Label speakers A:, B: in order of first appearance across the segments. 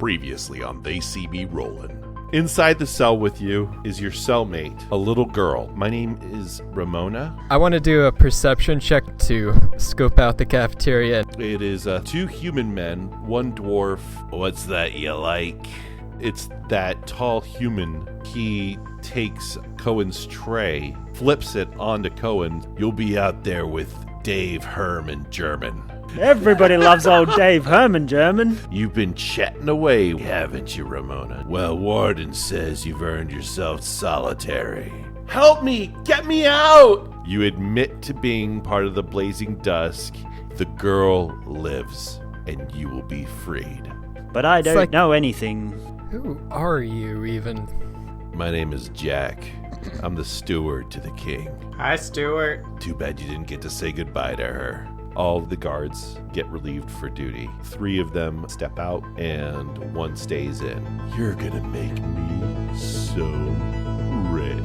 A: Previously on They See Me Rollin'. Inside the cell with you is your cellmate, a little girl. My name is Ramona.
B: I want to do a perception check to scope out the cafeteria.
A: It is two human men, one dwarf. What's that you like? It's that tall human. He takes Coen's tray, flips it onto Coen. You'll be out there with Dave Herman German.
C: Everybody loves old Dave Herman German.
A: You've been chatting away, haven't you, Ramona? Well, Warden says you've earned yourself solitary. Help me! Get me out! You admit to being part of the Blazing Dusk. The girl lives, and you will be freed.
C: But I don't know anything.
B: Who are you, even?
A: My name is Jack. I'm the steward to the king.
D: Hi, Stewart.
A: Too bad you didn't get to say goodbye to her. All of the guards get relieved for duty. 3 of them step out, and 1 stays in. You're gonna make me so rich.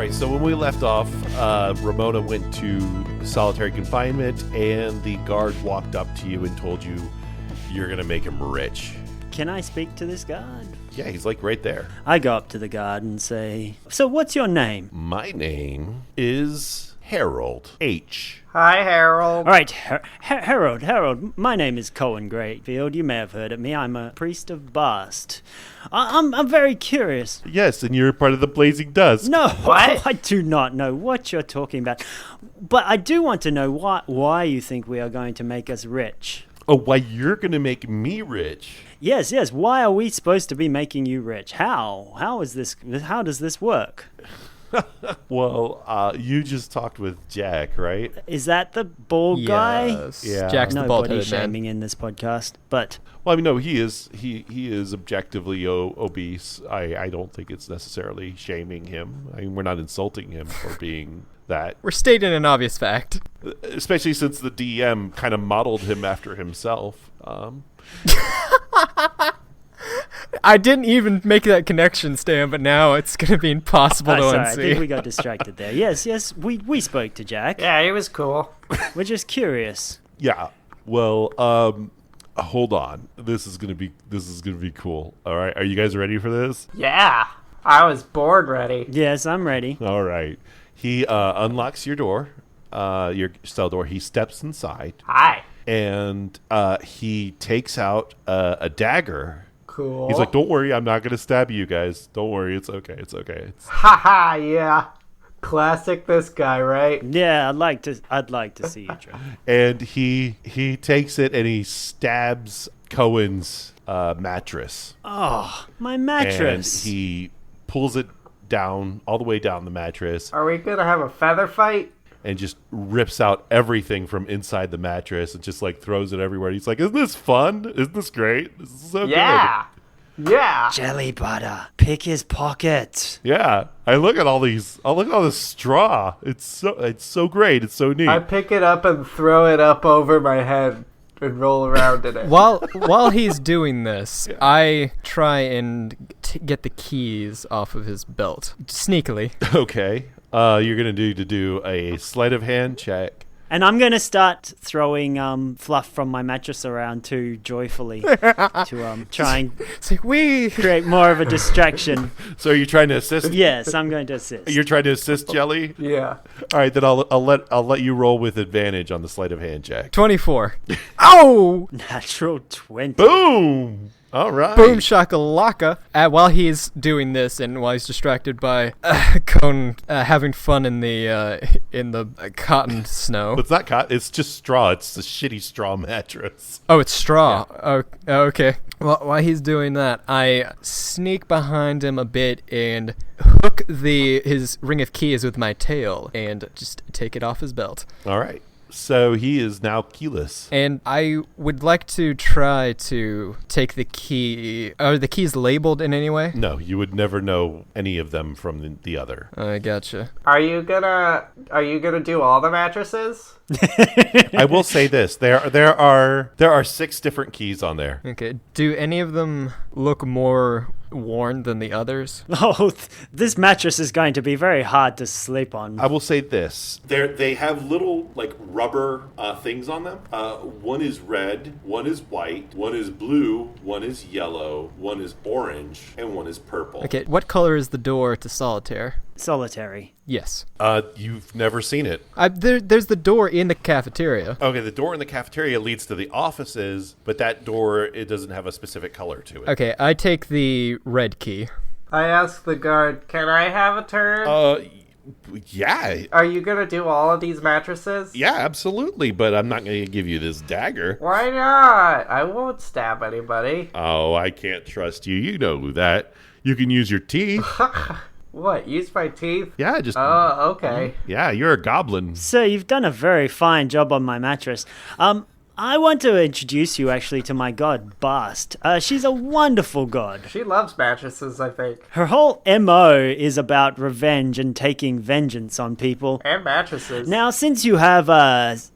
A: So when we left off, Ramona went to solitary confinement, and the guard walked up to you and told you you're going to make him rich.
C: Can I speak to this guard?
A: Yeah, he's like right there.
C: I go up to the guard and say, so what's your name?
A: My name is Harold H.
D: Hi, Harold.
C: All right, Harold, my name is Coen Greyfield. You may have heard of me. I'm a priest of Bast. I'm very curious.
A: Yes, and you're part of the Blazing Dusk.
C: No,
D: What?
C: I do not know what you're talking about. But I do want to know why you think we are going to make us rich.
A: Oh, why you're going to make me rich?
C: Yes, why are we supposed to be making you rich? How does this work?
A: Well, you just talked with Jack, right?
C: Is that the bald guy?
B: Yes.
A: Yeah.
B: Jack's the bald
C: Nobody
B: headed man.
C: shaming in this podcast, but
A: Well, I mean, no, he is objectively obese. I don't think it's necessarily shaming him. I mean, we're not insulting him for being that.
B: We're stating an obvious fact.
A: Especially since the DM kind of modeled him after himself.
B: I didn't even make that connection, Stan, but now it's going to be impossible to
C: sorry, I
B: unsee.
C: think we got distracted there. Yes, we spoke to Jack.
D: Yeah, he was cool.
C: We're just curious.
A: Yeah. Well, hold on. This is gonna be cool. All right. Are you guys ready for this?
D: Yeah, I was bored ready.
C: Yes, I'm ready.
A: All right. He unlocks your door, your cell door. He steps inside,
D: Hi.
A: and he takes out a dagger.
D: Cool.
A: He's like, "Don't worry, I'm not gonna stab you guys. Don't worry, it's okay. It's okay."
D: Haha, yeah. Classic this guy, right?
C: Yeah, I'd like to see you try.
A: And he takes it and he stabs Coen's mattress.
C: Oh, my mattress.
A: And he pulls it down, all the way down the mattress,
D: Are we gonna have a feather fight?
A: and just rips out everything from inside the mattress and just like throws it everywhere. He's like, "Isn't this fun? Isn't this great? This is so
D: Yeah. Yeah.
C: Jelly butter. Pick his pocket.
A: good." Yeah. I look at all these. I look at all this straw. It's so great. It's so neat.
D: I pick it up and throw it up over my head and roll around in it.
B: While he's doing this, I try and get the keys off of his belt sneakily.
A: Okay. You're gonna do a sleight of hand check.
C: And I'm going to start throwing fluff from my mattress around too joyfully to try and
B: It's like, we
C: create more of a distraction.
A: So are you trying to assist?
C: Yes, I'm going to assist.
A: You're trying to assist Jelly.
D: Yeah.
A: All right, then I'll let you roll with advantage on the sleight of hand check.
B: 24. Ow!
C: Natural 20.
A: Boom! All right.
B: Boom shakalaka. While he's doing this and while he's distracted by Coen having fun in the cotton snow.
A: It's not cotton. It's just straw. It's a shitty straw mattress.
B: Oh, it's straw. Oh, okay. Well, while he's doing that, I sneak behind him a bit and hook his ring of keys with my tail and just take it off his belt.
A: All right. So he is now keyless.
B: And I would like to try to take the key. Are the keys labeled in any way?
A: No, you would never know any of them from the other.
B: I gotcha.
D: Are you gonna do all the mattresses?
A: I will say this: there are 6 different keys on there.
B: Okay. Do any of them look more worn than the others?
C: Oh, this mattress is going to be very hard to sleep on.
A: I will say this: they have little like rubber things on them. One is red, one is white, one is blue, one is yellow, one is orange, and one is purple.
B: Okay. What color is the door to Solitaire?
C: Solitary.
B: Yes.
A: You've never seen it.
B: There's the door in the cafeteria.
A: Okay, the door in the cafeteria leads to the offices, but that door, it doesn't have a specific color to it.
B: Okay, I take the red key.
D: I ask the guard, can I have a turn?
A: Yeah.
D: Are you gonna do all of these mattresses?
A: Yeah, absolutely, but I'm not going to give you this dagger.
D: Why not? I won't stab anybody.
A: Oh, I can't trust you. You know that. You can use your teeth.
D: What, use my teeth?
A: Yeah, just...
D: Oh, okay.
A: Yeah, you're a goblin.
C: Sir, you've done a very fine job on my mattress. I want to introduce you actually to my god, Bast. She's a wonderful god.
D: She loves mattresses, I think.
C: Her whole MO is about revenge and taking vengeance on people.
D: And mattresses.
C: Now, since you have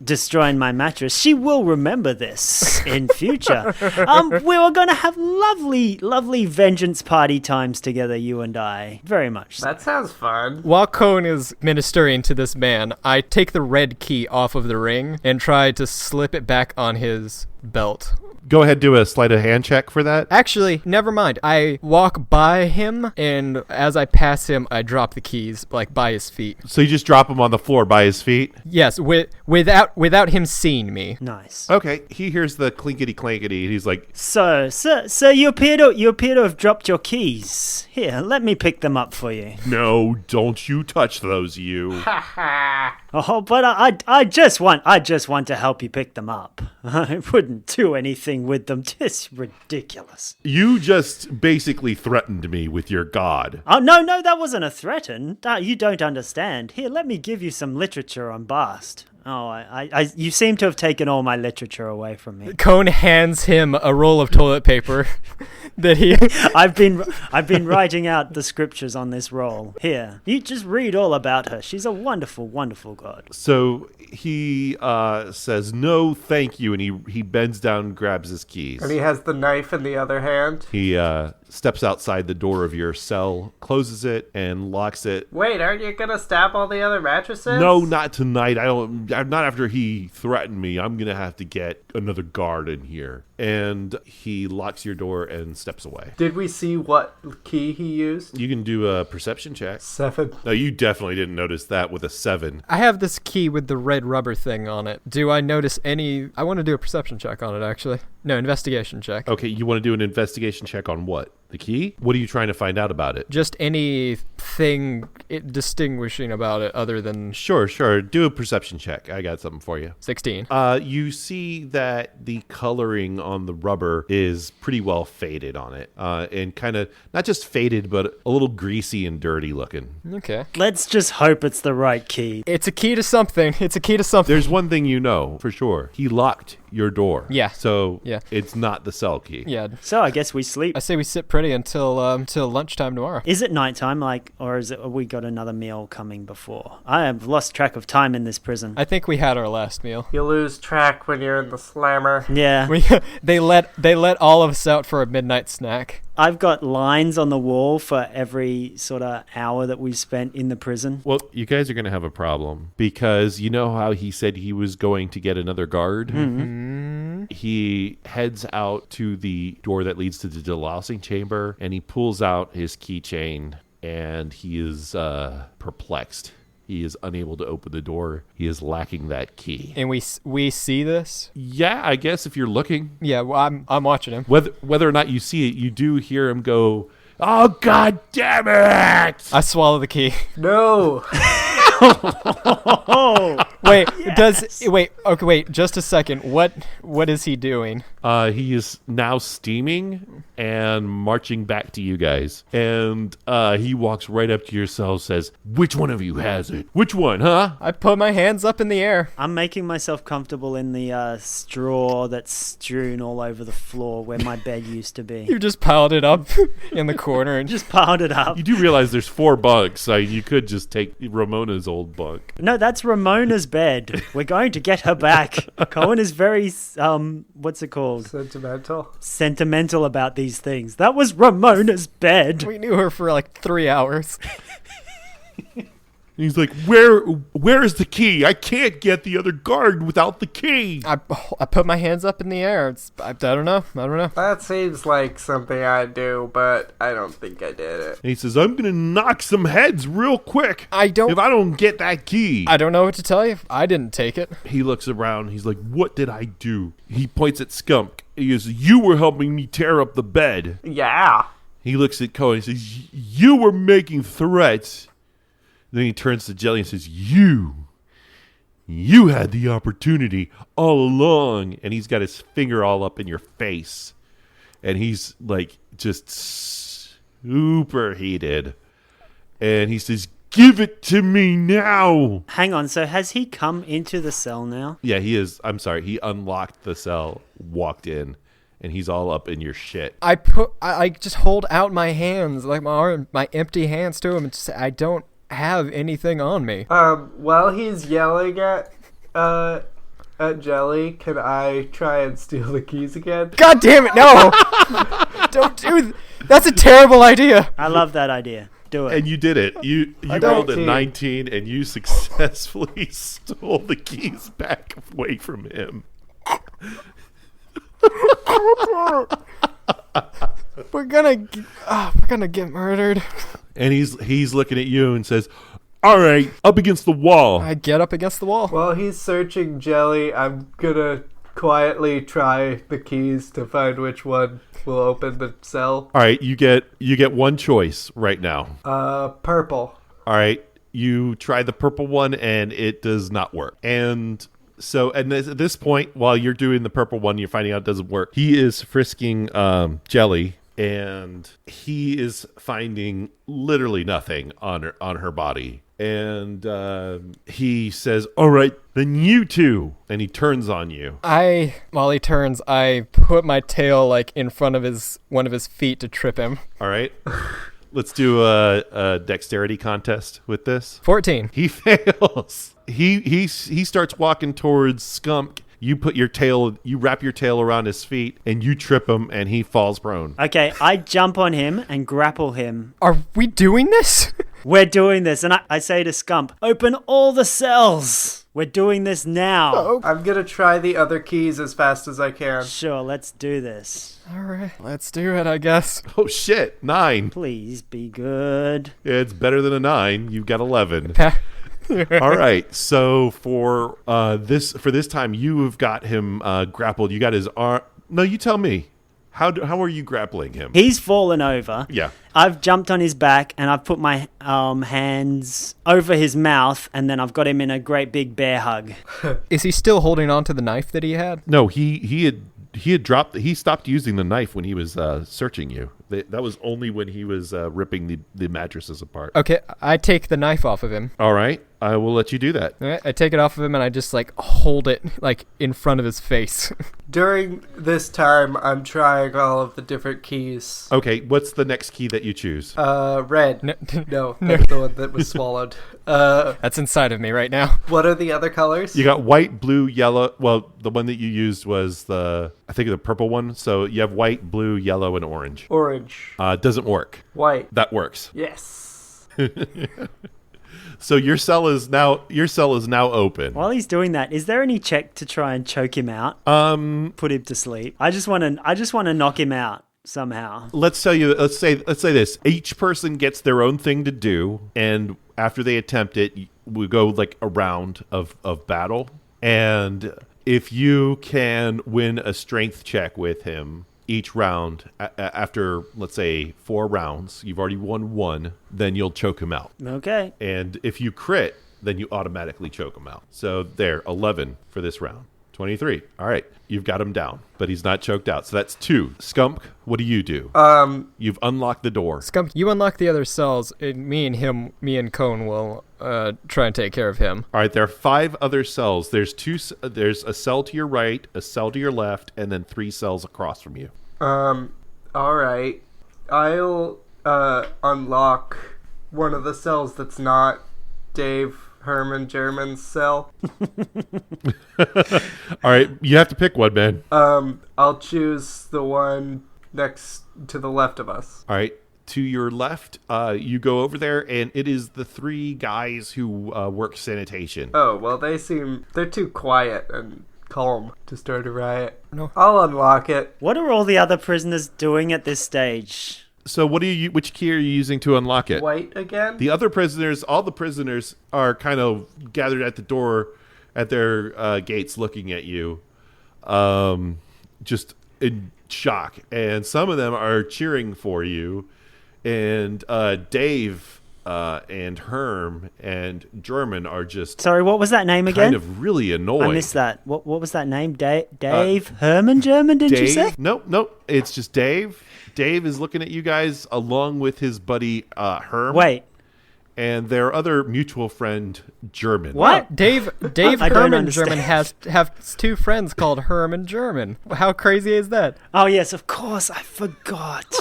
C: destroyed my mattress, she will remember this in future. We were going to have lovely, lovely vengeance party times together, you and I. Very much so.
D: That sounds fun.
B: While Coen is ministering to this man, I take the red key off of the ring and try to slip it back on his belt.
A: Go ahead, do a sleight of hand check for that.
B: Actually, never mind. I walk by him, and as I pass him, I drop the keys, like, by his feet.
A: So you just drop him on the floor by his feet?
B: Yes, without him seeing me.
C: Nice.
A: Okay, he hears the clinkety clankety, and he's like,
C: So, sir, you appear to have dropped your keys. Here, let me pick them up for you.
A: no, don't you touch those, you.
C: Oh, but I just want to help you pick them up. I wouldn't do anything with them. Just ridiculous.
A: You just basically threatened me with your god.
C: Oh, no, that wasn't a threaten. You don't understand. Here, let me give you some literature on Bast. Oh, you seem to have taken all my literature away from me.
B: Coen hands him a roll of toilet paper that he...
C: I've been writing out the scriptures on this roll. Here, you just read all about her. She's a wonderful, wonderful god.
A: So he says, no, thank you, and he bends down and grabs his keys.
D: And he has the knife in the other hand.
A: He steps outside the door of your cell, closes it, and locks it.
D: Wait, aren't you gonna stab all the other mattresses?
A: No, not tonight. Not after he threatened me. I'm gonna have to get another guard in here. And he locks your door and steps away.
D: Did we see what key he used?
A: You can do a perception check.
D: 7.
A: No, you definitely didn't notice that with a 7.
B: I have this key with the red rubber thing on it. Do I notice any... I want to do a perception check on it, actually. No, investigation check.
A: Okay, you want to do an investigation check on what? The key? What are you trying to find out about it?
B: Just anything distinguishing about it other than...
A: Sure. Do a perception check. I got something for you.
B: 16.
A: You see that the coloring on the rubber is pretty well faded on it. And kind of, not just faded, but a little greasy and dirty looking.
B: Okay.
C: Let's just hope it's the right key.
B: It's a key to something.
A: There's one thing you know for sure. He locked your door.
B: Yeah.
A: So
B: Yeah.
A: it's not the cell key.
B: Yeah.
C: So I guess we sleep.
B: I say we sit pretty until lunchtime tomorrow.
C: Is it nighttime, or have we got another meal coming before? I have lost track of time in this prison.
B: I think we had our last meal.
D: You lose track when you're in the slammer.
C: Yeah.
B: They let all of us out for a midnight snack.
C: I've got lines on the wall for every sort of hour that we've spent in the prison.
A: Well, you guys are going to have a problem because you know how he said he was going to get another guard?
B: Mm-hmm.
A: He heads out to the door that leads to the delousing chamber and he pulls out his keychain and he is perplexed. He is unable to open the door. He is lacking that key.
B: And we see this?
A: Yeah, I guess if you're looking.
B: Yeah, well, I'm watching him.
A: Whether or not you see it, you do hear him go, "Oh, God damn it!"
B: I swallow the key.
D: No!
B: Wait,
C: Yes.
B: wait, just a second. What is he doing?
A: He is now steaming and marching back to you guys. And he walks right up to yourself, says, "Which one of you has it? Which one, huh?"
B: I put my hands up in the air.
C: I'm making myself comfortable in the straw that's strewn all over the floor where my bed used to be.
B: You just piled it up in the corner and
C: Just piled it up.
A: You do realize there's 4 bunks, so you could just take Ramona's old bunk.
C: No, that's Ramona's bed. We're going to get her back. Coen is very, what's it called?
D: Sentimental.
C: Sentimental about these things. That was Ramona's bed.
B: we knew her for like 3 hours.
A: He's like, where is the key? I can't get the other guard without the key.
B: I put my hands up in the air. I don't know.
D: That seems like something I'd do, but I don't think I did it.
A: And he says, I'm going to knock some heads real quick
B: I
A: if
B: don't
A: I don't get that key.
B: I don't know what to tell you. I didn't take it.
A: He looks around. He's like, what did I do? He points at Skumk. He goes, you were helping me tear up the bed.
D: Yeah.
A: He looks at Coen and says, you were making threats. Then he turns to Jelly and says, you had the opportunity all along. And he's got his finger all up in your face. And he's like just super heated. And he says, give it to me now.
C: Hang on, so has he come into the cell now?
A: Yeah, he is. I'm sorry. He unlocked the cell, walked in, and he's all up in your shit.
B: I just hold out my hands, like my empty hands to him and say, I don't have anything on me.
D: While he's yelling at Jelly, can I try and steal the keys again?
B: God damn it, no! Don't do that's a terrible idea.
C: I love that idea. Do it.
A: And you did it. You rolled a 19, and you successfully stole the keys back away from him.
B: We're gonna get murdered.
A: And he's looking at you and says, all right, up against the wall.
B: I get up against the wall.
D: While he's searching Jelly, I'm gonna quietly try the keys to find which one will open the cell.
A: All right, you get one choice right now.
D: Purple.
A: All right, you try the purple one, and it does not work. And so at this point, while you're doing the purple one, you're finding out it doesn't work. He is frisking Jelly, and he is finding literally nothing on her body. And he says, all right, then you two. And he turns on you.
B: While he turns, I put my tail like in front of one of his feet to trip him.
A: All right. Let's do a dexterity contest with this.
B: 14.
A: He fails. He starts walking towards Skumk. You wrap your tail around his feet, and you trip him, and he falls prone.
C: Okay, I jump on him and grapple him.
B: Are we doing this?
C: We're doing this, and I say to Skump, open all the cells. We're doing this now.
D: I'm gonna try the other keys as fast as I can.
C: Sure, let's do this.
B: All right, let's do it, I guess.
A: Oh, shit. 9.
C: Please be good.
A: It's better than a 9. You've got 11. All right. So for this time, you have got him grappled. You got his arm. No, you tell me. How are you grappling him?
C: He's fallen over.
A: Yeah.
C: I've jumped on his back and I've put my hands over his mouth, and then I've got him in a great big bear hug.
B: Is he still holding on to the knife that he had?
A: No, he had dropped. He stopped using the knife when he was searching you. That was only when he was ripping the mattresses apart.
B: Okay, I take the knife off of him.
A: All right. I will let you do that.
B: All right, I take it off of him and I just like hold it like in front of his face.
D: During this time, I'm trying all of the different keys.
A: Okay. What's the next key that you choose?
D: Red.
B: No,
D: No, that's the one that was swallowed.
B: That's inside of me right now.
D: What are the other colors?
A: You got white, blue, yellow. Well, the one that you used was the purple one. So you have white, blue, yellow, and orange.
D: Orange.
A: Doesn't work.
D: White.
A: That works.
D: Yes.
A: So your cell is now open.
C: While he's doing that, is there any check to try and choke him out? Put him to sleep. I just want to knock him out somehow.
A: Let's say this. Each person gets their own thing to do, and after they attempt it, we go like a round of battle. And if you can win a strength check with him each round, after, let's say, 4 rounds, you've already won 1, then you'll choke him out.
C: Okay.
A: And if you crit, then you automatically choke him out. So there, 11 for this round. 23. All right, you've got him down, but he's not choked out. So that's 2. Skumk, what do you do? You've unlocked the door.
B: Skumk, you unlock the other cells, and me and Coen will try and take care of him.
A: All right, there are 5 other cells. There's a cell to your right, a cell to your left, and then 3 cells across from you.
D: All right. I'll unlock one of the cells that's not Dave Herman German's cell.
A: All right, you have to pick one, man.
D: I'll choose the one next to the left of us.
A: All right, to your left, you go over there, and it is the 3 guys who work sanitation.
D: Oh, well, they're too quiet and calm to start a riot.
B: No.
D: I'll unlock it.
C: What are all the other prisoners doing at this stage?
A: So which key are you using to unlock it?
D: White again?
A: The other prisoners, all the prisoners are kind of gathered at the door at their gates looking at you, just in shock. And some of them are cheering for you. And Dave and Herm and German are just...
C: Sorry, what was that name again?
A: Kind of really annoyed.
C: I missed that. What was that name? Dave Herman German, did you say?
A: Nope. It's just Dave. Dave is looking at you guys along with his buddy Herm.
C: Wait.
A: And their other mutual friend, German.
C: What?
B: Dave
C: I don't
B: Herman
C: understand.
B: German has 2 friends called Herman German. How crazy is that?
C: Oh, yes, of course. I forgot.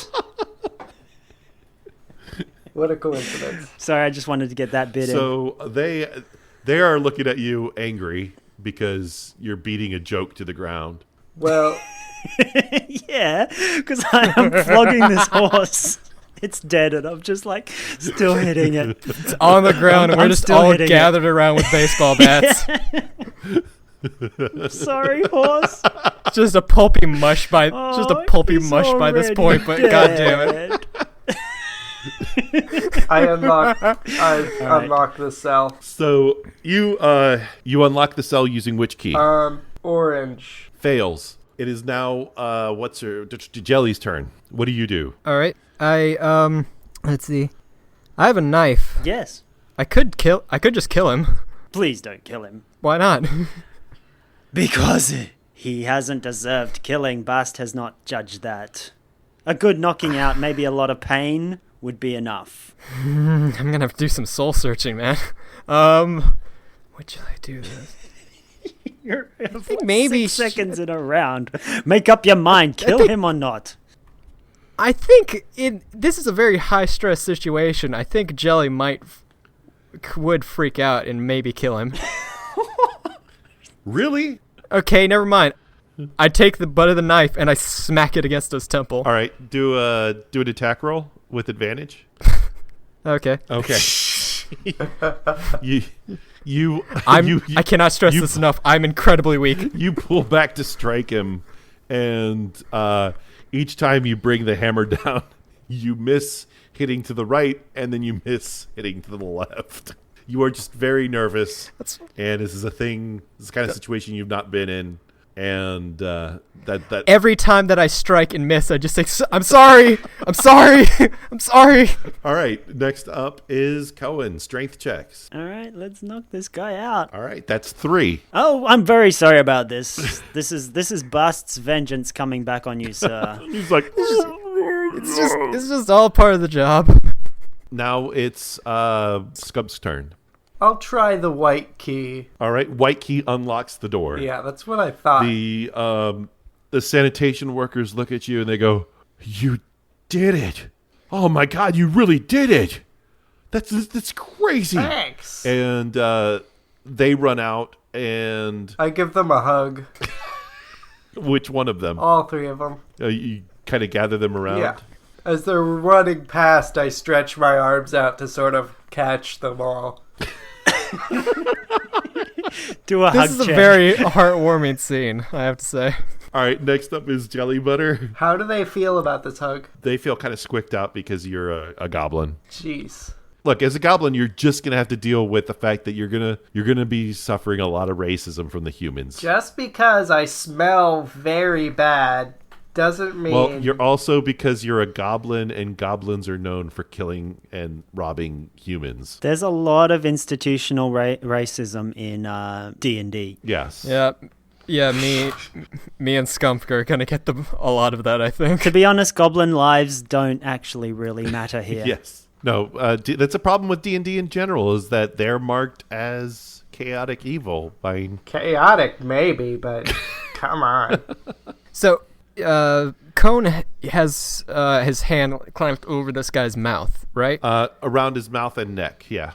D: What a coincidence.
C: Sorry, I just wanted to get that bit in.
A: So they are looking at you angry because you're beating a joke to the ground.
D: Well,
C: Yeah, because I am flogging this horse. It's dead, and I'm just like still hitting it.
B: It's on the ground, and we're
C: I'm
B: just
C: still
B: all
C: hitting
B: gathered around with baseball bats.
C: Sorry, horse.
B: Just a pulpy mush by this
C: He's
B: point, but
C: already
B: god damn it.
C: dead.
D: I unlocked the cell.
A: So you unlock the cell using which key?
D: Orange.
A: Fails. It is now Jelly's turn. What do you do?
B: All right, let's see. I have a knife.
C: Yes.
B: I could just kill him.
C: Please don't kill him.
B: Why not?
C: Because he hasn't deserved killing. Bast has not judged that. A good knocking out, maybe a lot of pain, would be enough.
B: I'm gonna have to do some soul searching, man. What should I do this?
C: You're
B: think maybe
C: 6 seconds in a round. Make up your mind. Kill him or not.
B: I think this is a very high stress situation. I think Jelly would freak out and maybe kill him.
A: Really?
B: Okay, never mind. I take the butt of the knife and I smack it against his temple.
A: All right. Do an attack roll with advantage.
B: Okay.
A: Okay.
B: I cannot stress this enough. I'm incredibly weak.
A: You pull back to strike him, and each time you bring the hammer down, you miss hitting to the right, and then you miss hitting to the left. You are just very nervous, and this is kind of situation you've not been in, and that
B: every time that I strike and miss, I just say, "I'm sorry, I'm sorry, I'm sorry."
A: All right, next up is Coen. Strength checks.
C: All right, let's knock this guy out.
A: All right, that's 3.
C: Oh, I'm very sorry about this. This is Bast's vengeance coming back on you, sir.
A: He's like,
B: It's just all part of the job.
A: now it's Skunk's turn.
D: I'll try the white key.
A: All right, white key unlocks the door.
D: Yeah, that's what I thought.
A: The sanitation workers look at you and they go, "You did it! Oh my God, you really did it! That's crazy!"
D: Thanks.
A: And they run out, and
D: I give them a hug.
A: which one of them?
D: All 3 of them.
A: You kind of gather them around.
D: Yeah. As they're running past, I stretch my arms out to sort of catch them all.
C: Do a hug
B: This is a
C: check.
B: very heartwarming scene, I have to say.
A: All right, next up is Jelly Butter.
D: How do they feel about this hug?
A: They feel kind of squicked out because you're a goblin.
D: Jeez.
A: Look, as a goblin, you're just gonna have to deal with the fact that you're gonna be suffering a lot of racism from the humans.
D: Just because I smell very bad doesn't mean...
A: Well, you're also because you're a goblin, and goblins are known for killing and robbing humans.
C: There's a lot of institutional racism in D&D.
A: Yes.
B: Yeah, me and Skumk are gonna get a lot of that, I think.
C: To be honest, goblin lives don't actually really matter here.
A: Yes. No, that's a problem with D&D in general, is that they're marked as chaotic evil by...
D: Chaotic, maybe, but come on.
B: So, Coen has his hand clamped over this guy's mouth, right?
A: Around his mouth and neck, yeah.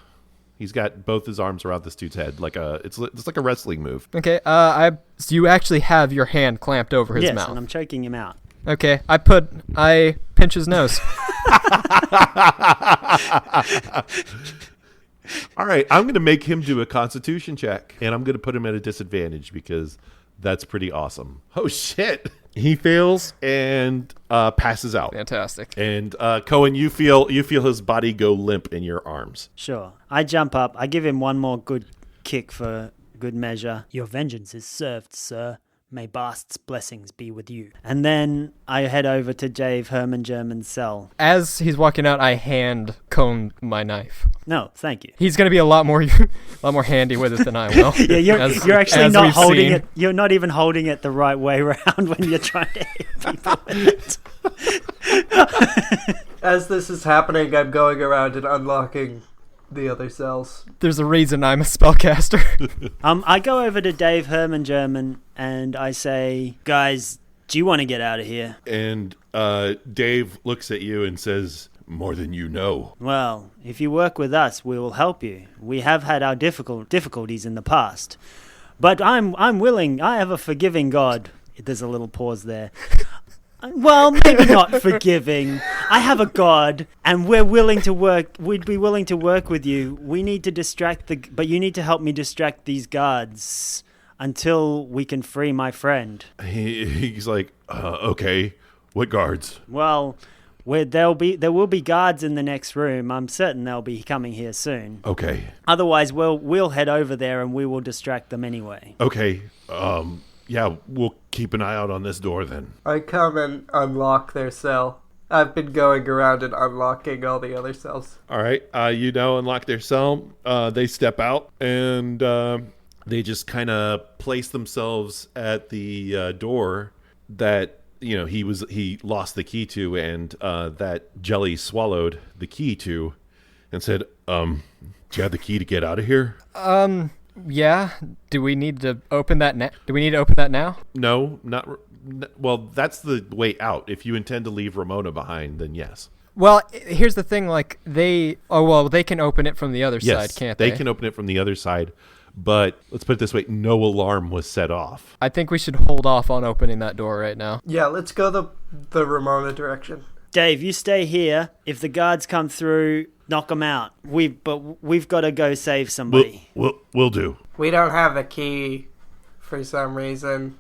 A: He's got both his arms around this dude's head, it's like a wrestling move.
B: Okay, so you actually have your hand clamped over his mouth.
C: Yes, and I'm choking him out.
B: Okay, I pinch his nose.
A: All right, I'm going to make him do a constitution check, and I'm going to put him at a disadvantage because that's pretty awesome. Oh, shit. He fails and passes out.
B: Fantastic.
A: And Coen, you feel his body go limp in your arms.
C: Sure. I jump up. I give him one more good kick for good measure. Your vengeance is served, sir. May Bast's blessings be with you. And then I head over to Dave Herman German's cell.
B: As he's walking out, I hand Coen my knife.
C: No, thank you.
B: He's going to be a lot more handy with it than I will.
C: Yeah, you're actually not holding
B: seen.
C: it. You're not even holding it the right way around when you're trying to hit people with it.
D: As this is happening, I'm going around and unlocking the other cells.
B: There's a reason I'm a spellcaster.
C: I go over to Dave Herman German and I say, guys, do you want to get out of here?
A: And Dave looks at you and says, more than you know.
C: Well, if you work with us, we will help you. We have had our difficulties in the past. But I'm willing. I have a forgiving God. There's a little pause there. Well, maybe not forgiving. I have a God, and we're willing to work. We'd be willing to work with you. We need to but you need to help me distract these guards until we can free my friend.
A: He's like, okay, what guards?
C: Well, there will be guards in the next room. I'm certain they'll be coming here soon.
A: Okay.
C: Otherwise, we'll head over there and we will distract them anyway.
A: Okay. Yeah, we'll keep an eye out on this door then.
D: I come and unlock their cell. I've been going around and unlocking all the other cells.
A: All right. You now unlock their cell. They step out and they just kind of place themselves at the door that he lost the key to, and that Jelly swallowed the key to, and said, "Do you have the key to get out of here?"
B: Yeah. Do we need to open that now? Do we need to open that now?
A: No, not. Well, that's the way out. If you intend to leave Ramona behind, then yes.
B: Well, here's the thing. Like they can open it from the other side, can't they?
A: They can open it from the other side. But let's put it this way: no alarm was set off.
B: I think we should hold off on opening that door right now.
D: Yeah, let's go the Ramona direction.
C: Dave, you stay here. If the guards come through, knock them out. We've got to go save somebody.
A: We'll do.
D: We don't have the key for some reason.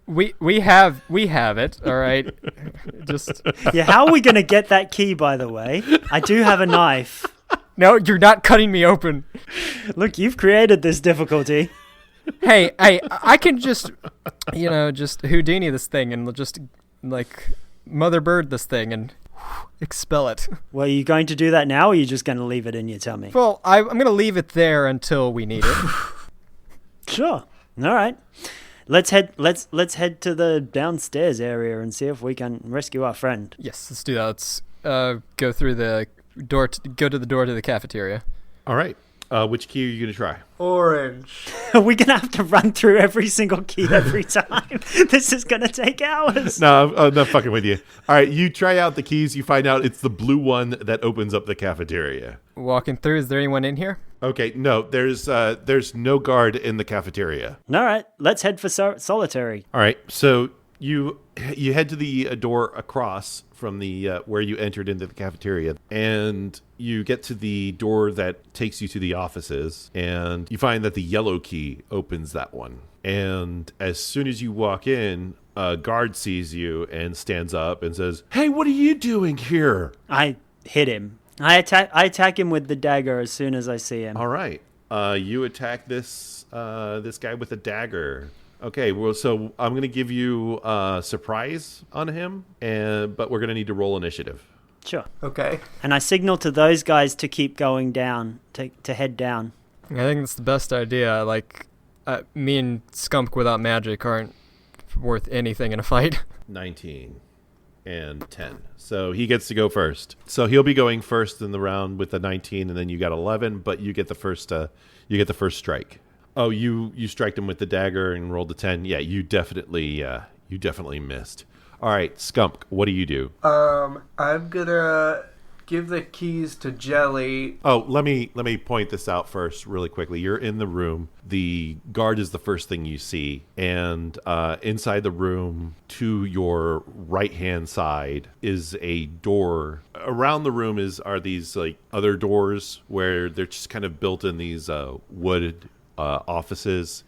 B: We have it. All right. Just
C: yeah. How are we gonna get that key? By the way, I do have a knife.
B: No, you're not cutting me open.
C: Look, you've created this difficulty.
B: Hey, I can just Houdini this thing and just like Mother Bird this thing and expel it.
C: Well, are you going to do that now, or are you just going to leave it in your tummy?
B: Well, I'm going to leave it there until we need it.
C: Sure. All right. Let's head to the downstairs area and see if we can rescue our friend.
B: Yes, let's do that. Let's go through the door. Go to the door to the cafeteria.
A: All right. Which key are you going to try?
D: Orange.
C: Are we going to have to run through every single key every time? This is going to take hours.
A: No, I'm not fucking with you. All right, you try out the keys. You find out it's the blue one that opens up the cafeteria.
B: Walking through, is there anyone in here?
A: Okay, no, there's no guard in the cafeteria.
C: All right, let's head for solitary.
A: All right, so you head to the door across from the where you entered into the cafeteria, and you get to the door that takes you to the offices, and you find that the yellow key opens that one. And as soon as you walk in, a guard sees you and stands up and says, "Hey, what are you doing here?"
C: I hit him. I attack him with the dagger as soon as I see him.
A: All right, you attack this guy with a dagger. Okay, well, so I'm going to give you a surprise on him, but we're going to need to roll initiative.
C: Sure.
D: Okay.
C: And I signal to those guys to keep going down, to head down.
B: I think that's the best idea. Like, me and Skumk without magic aren't worth anything in a fight.
A: 19 and 10. So he gets to go first. So he'll be going first in the round with the 19, and then you got 11, but you get the first strike. Oh, you striked him with the dagger and rolled a 10. Yeah, you definitely missed. All right, Skumk, what do you do?
D: I'm gonna give the keys to Jelly.
A: Oh, let me point this out first really quickly. You're in the room. The guard is the first thing you see, and inside the room to your right-hand side is a door. Around the room are these like other doors where they're just kind of built in these wood offices.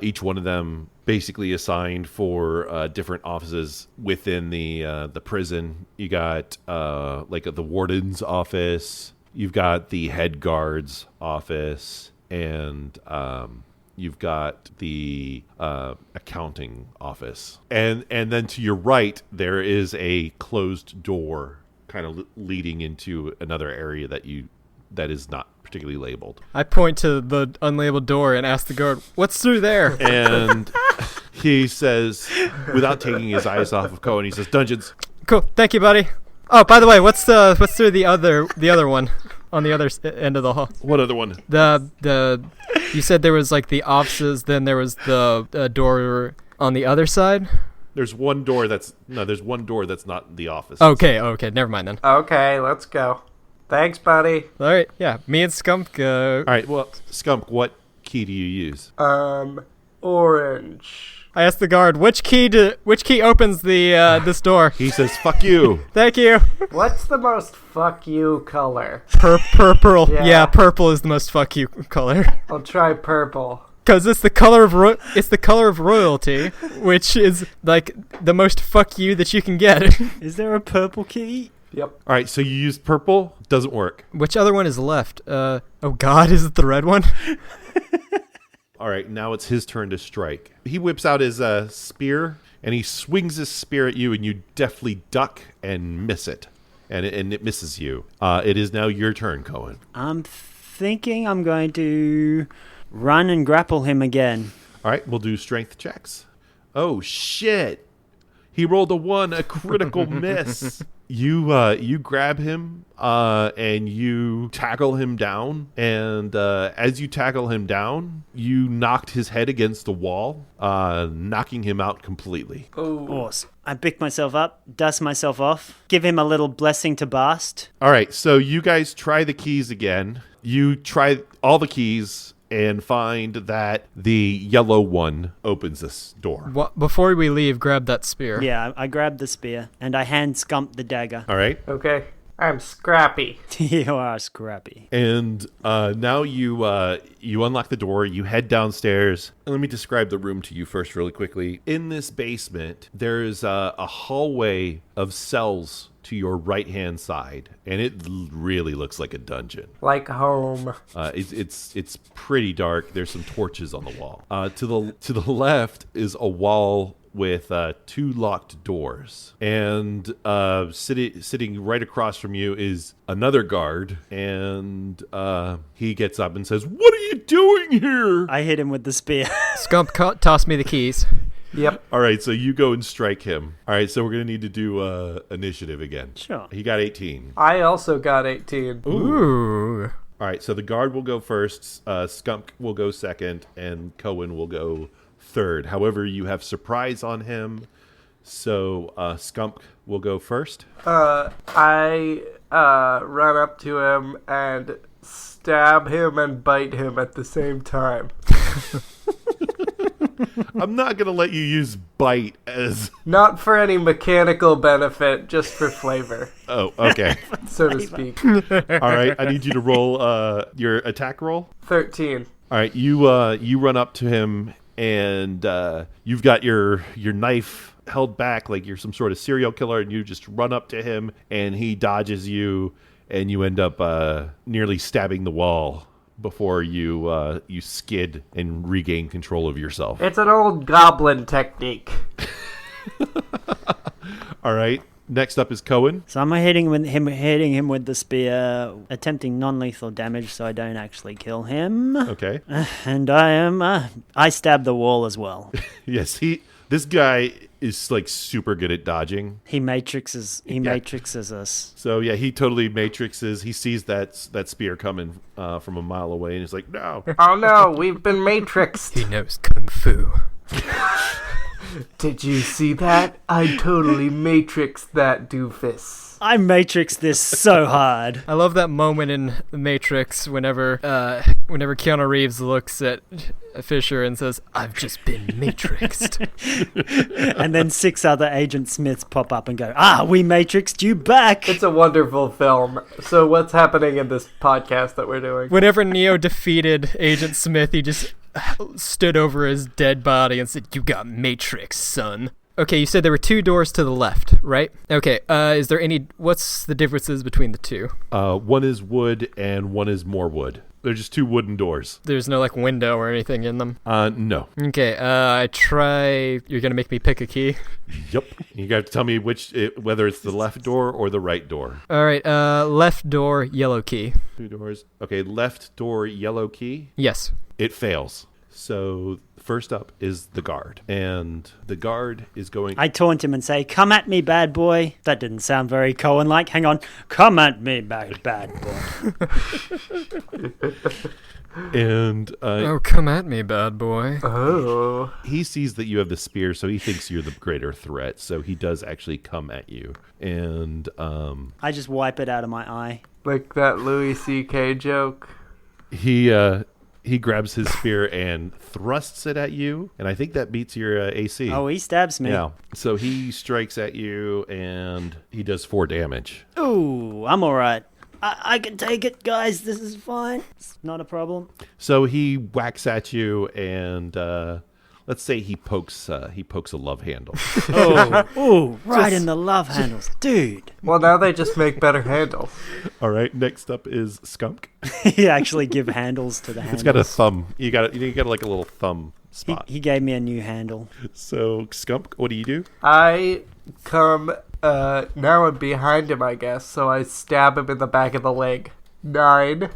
A: Each one of them basically assigned for different offices within the prison. You got like the warden's office, you've got the head guard's office, and you've got the accounting office. And then to your right, there is a closed door kind of leading into another area that is not particularly labeled.
B: I point to the unlabeled door and ask the guard, "What's through there?"
A: And he says, without taking his eyes off of Coen, he says, "Dungeons."
B: Cool, thank you, buddy. Oh, by the way, what's through the other one on the other end of the hall?
A: What other one?
B: The you said there was like the offices, then there was the door on the other side.
A: There's one door that's not the office.
B: Okay, never mind then.
D: Okay, let's go. Thanks, buddy.
B: All right, yeah, me and Skumk.
A: All right, well, Skumk, what key do you use?
D: Orange.
B: I asked the guard which key opens the this door.
A: He says, "Fuck you."
B: Thank you.
D: What's the most fuck you color?
B: Purple.
D: Yeah.
B: Yeah, purple is the most fuck you color.
D: I'll try purple.
B: Because it's the color of royalty, which is like the most fuck you that you can get.
C: Is there a purple key?
D: Yep.
A: All right, so you used purple. Doesn't work.
B: Which other one is left? Oh God, is it the red one?
A: All right, now it's his turn to strike. He whips out his spear, and he swings his spear at you, and you deftly duck and miss it. And it misses you. It is now your turn, Coen.
C: I'm thinking I'm going to run and grapple him again.
A: All right, we'll do strength checks. Oh, shit. He rolled a 1, a critical miss. You grab him and you tackle him down. And as you tackle him down, you knocked his head against the wall, knocking him out completely.
D: Oh.
C: Awesome. I pick myself up, dust myself off, give him a little blessing to bast.
A: All right, so you guys try the keys again. You try all the keys and find that the yellow one opens this door.
B: Before we leave, grab that spear.
C: Yeah, I grab the spear and I hand Skump the dagger.
A: All right.
D: Okay. I'm scrappy.
C: You are scrappy.
A: And now you unlock the door, you head downstairs. And let me describe the room to you first really quickly. In this basement, there's a hallway of cells to your right-hand side, and it really looks like a dungeon.
D: Like home.
A: It's pretty dark. There's some torches on the wall. To the left is a wall with 2 locked doors, and sitting right across from you is another guard, and he gets up and says, "What are you doing here?"
C: I hit him with the spear.
B: Skump, toss me the keys.
D: Yep.
A: All right, so you go and strike him. All right, so we're going to need to do initiative again.
C: Sure.
A: He got 18.
D: I also got 18.
B: Ooh.
A: All right, so the guard will go first, Skumk will go second, and Coen will go third. However, you have surprise on him, so Skumk will go first.
D: I run up to him and stab him and bite him at the same time.
A: I'm not going to let you use bite as...
D: Not for any mechanical benefit, just for flavor,
A: Oh, okay.
D: so to speak.
A: All right, I need you to roll your attack roll.
D: 13.
A: All right, you run up to him, and you've got your knife held back like you're some sort of serial killer, and you just run up to him, and he dodges you, and you end up nearly stabbing the wall before you you skid and regain control of yourself.
D: It's an old goblin technique.
A: All right. Next up is Coen.
C: So I'm hitting him with the spear, attempting non-lethal damage so I don't actually kill him.
A: Okay.
C: And I stab the wall as well.
A: Yes, this guy is like super good at dodging.
C: He matrixes us.
A: So yeah, he totally matrixes. He sees that spear coming from a mile away, and he's like, "No!"
D: Oh no, we've been matrixed.
B: He knows kung fu.
D: Did you see that? I totally matrixed that doofus.
C: I matrix this so hard.
B: I love that moment in The Matrix whenever Keanu Reeves looks at Fisher and says, "I've just been matrixed."
C: And then 6 other Agent Smiths pop up and go, we matrixed you back.
D: It's a wonderful film. So what's happening in this podcast that we're doing?
B: Whenever Neo defeated Agent Smith, he just stood over his dead body and said, "You got matrixed, son." Okay, you said there were 2 doors to the left, right? Okay, what's the differences between the two?
A: One is wood and one is more wood. They're just 2 wooden doors.
B: There's no, like, window or anything in them?
A: No.
B: Okay, you're gonna make me pick a key?
A: Yep. You got to tell me whether it's the left door or the right door.
B: All right, left door, yellow key.
A: 2 doors. Okay, left door, yellow key.
B: Yes.
A: It fails. So first up is the guard. And the guard is going...
C: I taunt him and say, "Come at me, bad boy." That didn't sound very Coen-like. Hang on. "Come at me, bad boy."
A: And...
B: oh, come at me, bad boy.
D: Oh.
A: He sees that you have the spear, so he thinks you're the greater threat. So he does actually come at you. And...
C: I just wipe it out of my eye.
D: Like that Louis C.K. joke.
A: He grabs his spear and thrusts it at you, and I think that beats your AC.
C: Oh, he stabs me.
A: Yeah. So he strikes at you, and he does 4 damage.
C: Ooh, I'm all right. I can take it, guys. This is fine. It's not a problem.
A: So he whacks at you, and let's say he pokes a love handle.
C: Ooh, right in the love handles. Dude.
D: Well, now they just make better handles.
A: All right. Next up is Skumk.
C: He actually give handles to the handles.
A: It's got a thumb. You got like a little thumb spot.
C: He gave me a new handle.
A: So Skumk, what do you do?
D: I come, now I'm behind him, I guess, so I stab him in the back of the leg. 9.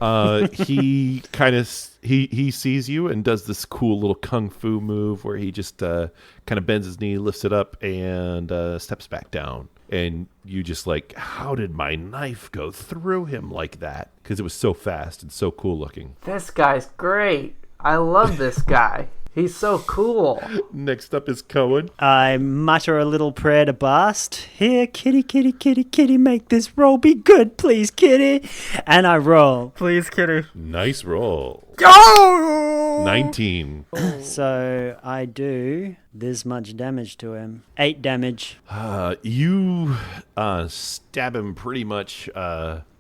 A: He kind of he sees you and does this cool little kung fu move where he just kind of bends his knee, lifts it up, and steps back down. And you just like, how did my knife go through him like that? Because it was so fast and so cool looking.
D: This guy's great. I love this guy. He's so cool.
A: Next up is Coen.
C: I mutter a little prayer to Bast. "Here, kitty, kitty, kitty, kitty, make this roll be good, please, kitty." And I roll.
B: Please, kitty.
A: Nice roll.
B: Oh!
A: 19.
C: So I do this much damage to him. 8 damage.
A: You stab him pretty much.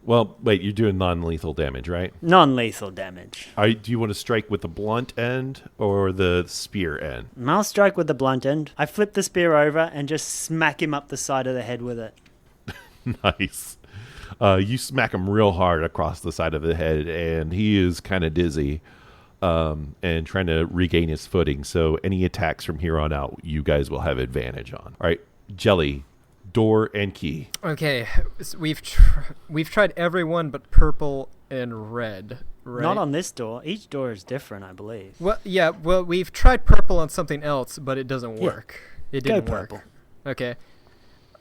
A: Well, wait, you're doing non-lethal damage, right?
C: Non-lethal damage.
A: Do you want to strike with the blunt end or the spear end?
C: I'll strike with the blunt end. I flip the spear over and just smack him up the side of the head with it.
A: Nice. You smack him real hard across the side of the head, and he is kind of dizzy and trying to regain his footing. So any attacks from here on out, you guys will have advantage on. All right, Jelly. Door and key.
B: Okay, so we've tried every one but purple and red, right?
C: Not on this door. Each door is different, I believe.
B: Well, yeah. Well, we've tried purple on something else, but it doesn't work. It didn't work.
C: Purple.
B: Okay.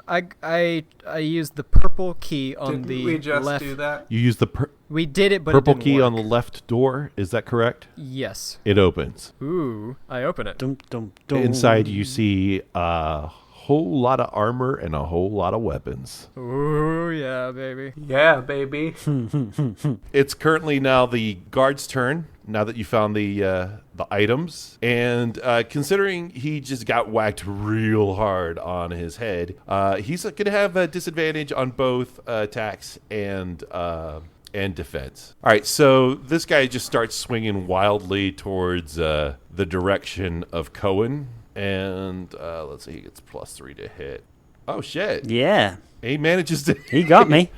B: I used the purple key on
D: Didn't
B: the
D: we just
B: left.
D: do that?
A: You use the
B: We did it, but
A: purple
B: it didn't
A: key
B: work.
A: on the left door. Is that correct?
B: Yes.
A: It opens.
B: Ooh, I open it.
C: Dum, dum, dum.
A: Inside, you see a whole lot of armor and a whole lot of weapons.
B: Ooh, yeah, baby.
D: Yeah, baby.
A: It's currently now the guard's turn. Now that you found the items, and considering he just got whacked real hard on his head, he's going to have a disadvantage on both attacks and defense. All right, so this guy just starts swinging wildly towards the direction of Coen, and let's see, he gets +3 to hit. Oh shit!
C: Yeah.
A: He manages to.
C: He got me.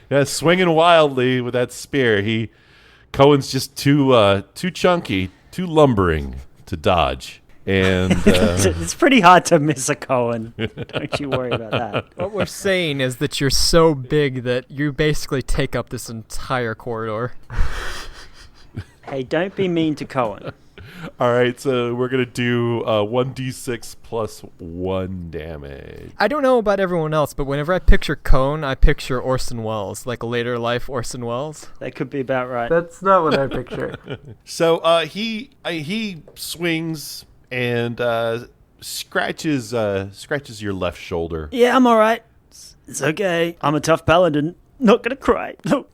A: Yeah, swinging wildly with that spear. He Cohen's just too chunky, too lumbering to dodge. And
C: It's pretty hard to miss a Coen. Don't you worry about that.
B: What we're saying is that you're so big that you basically take up this entire corridor.
C: Hey, don't be mean to Coen.
A: all right, so we're gonna do 1d6 plus 1 damage.
B: I don't know about everyone else, but whenever I picture Coen, I picture Orson Welles, like a later life Orson Welles.
C: That could be about right.
D: That's not what I picture.
A: So he swings and scratches your left shoulder.
C: Yeah, I'm all right. It's okay. I'm a tough paladin. Not gonna cry. No.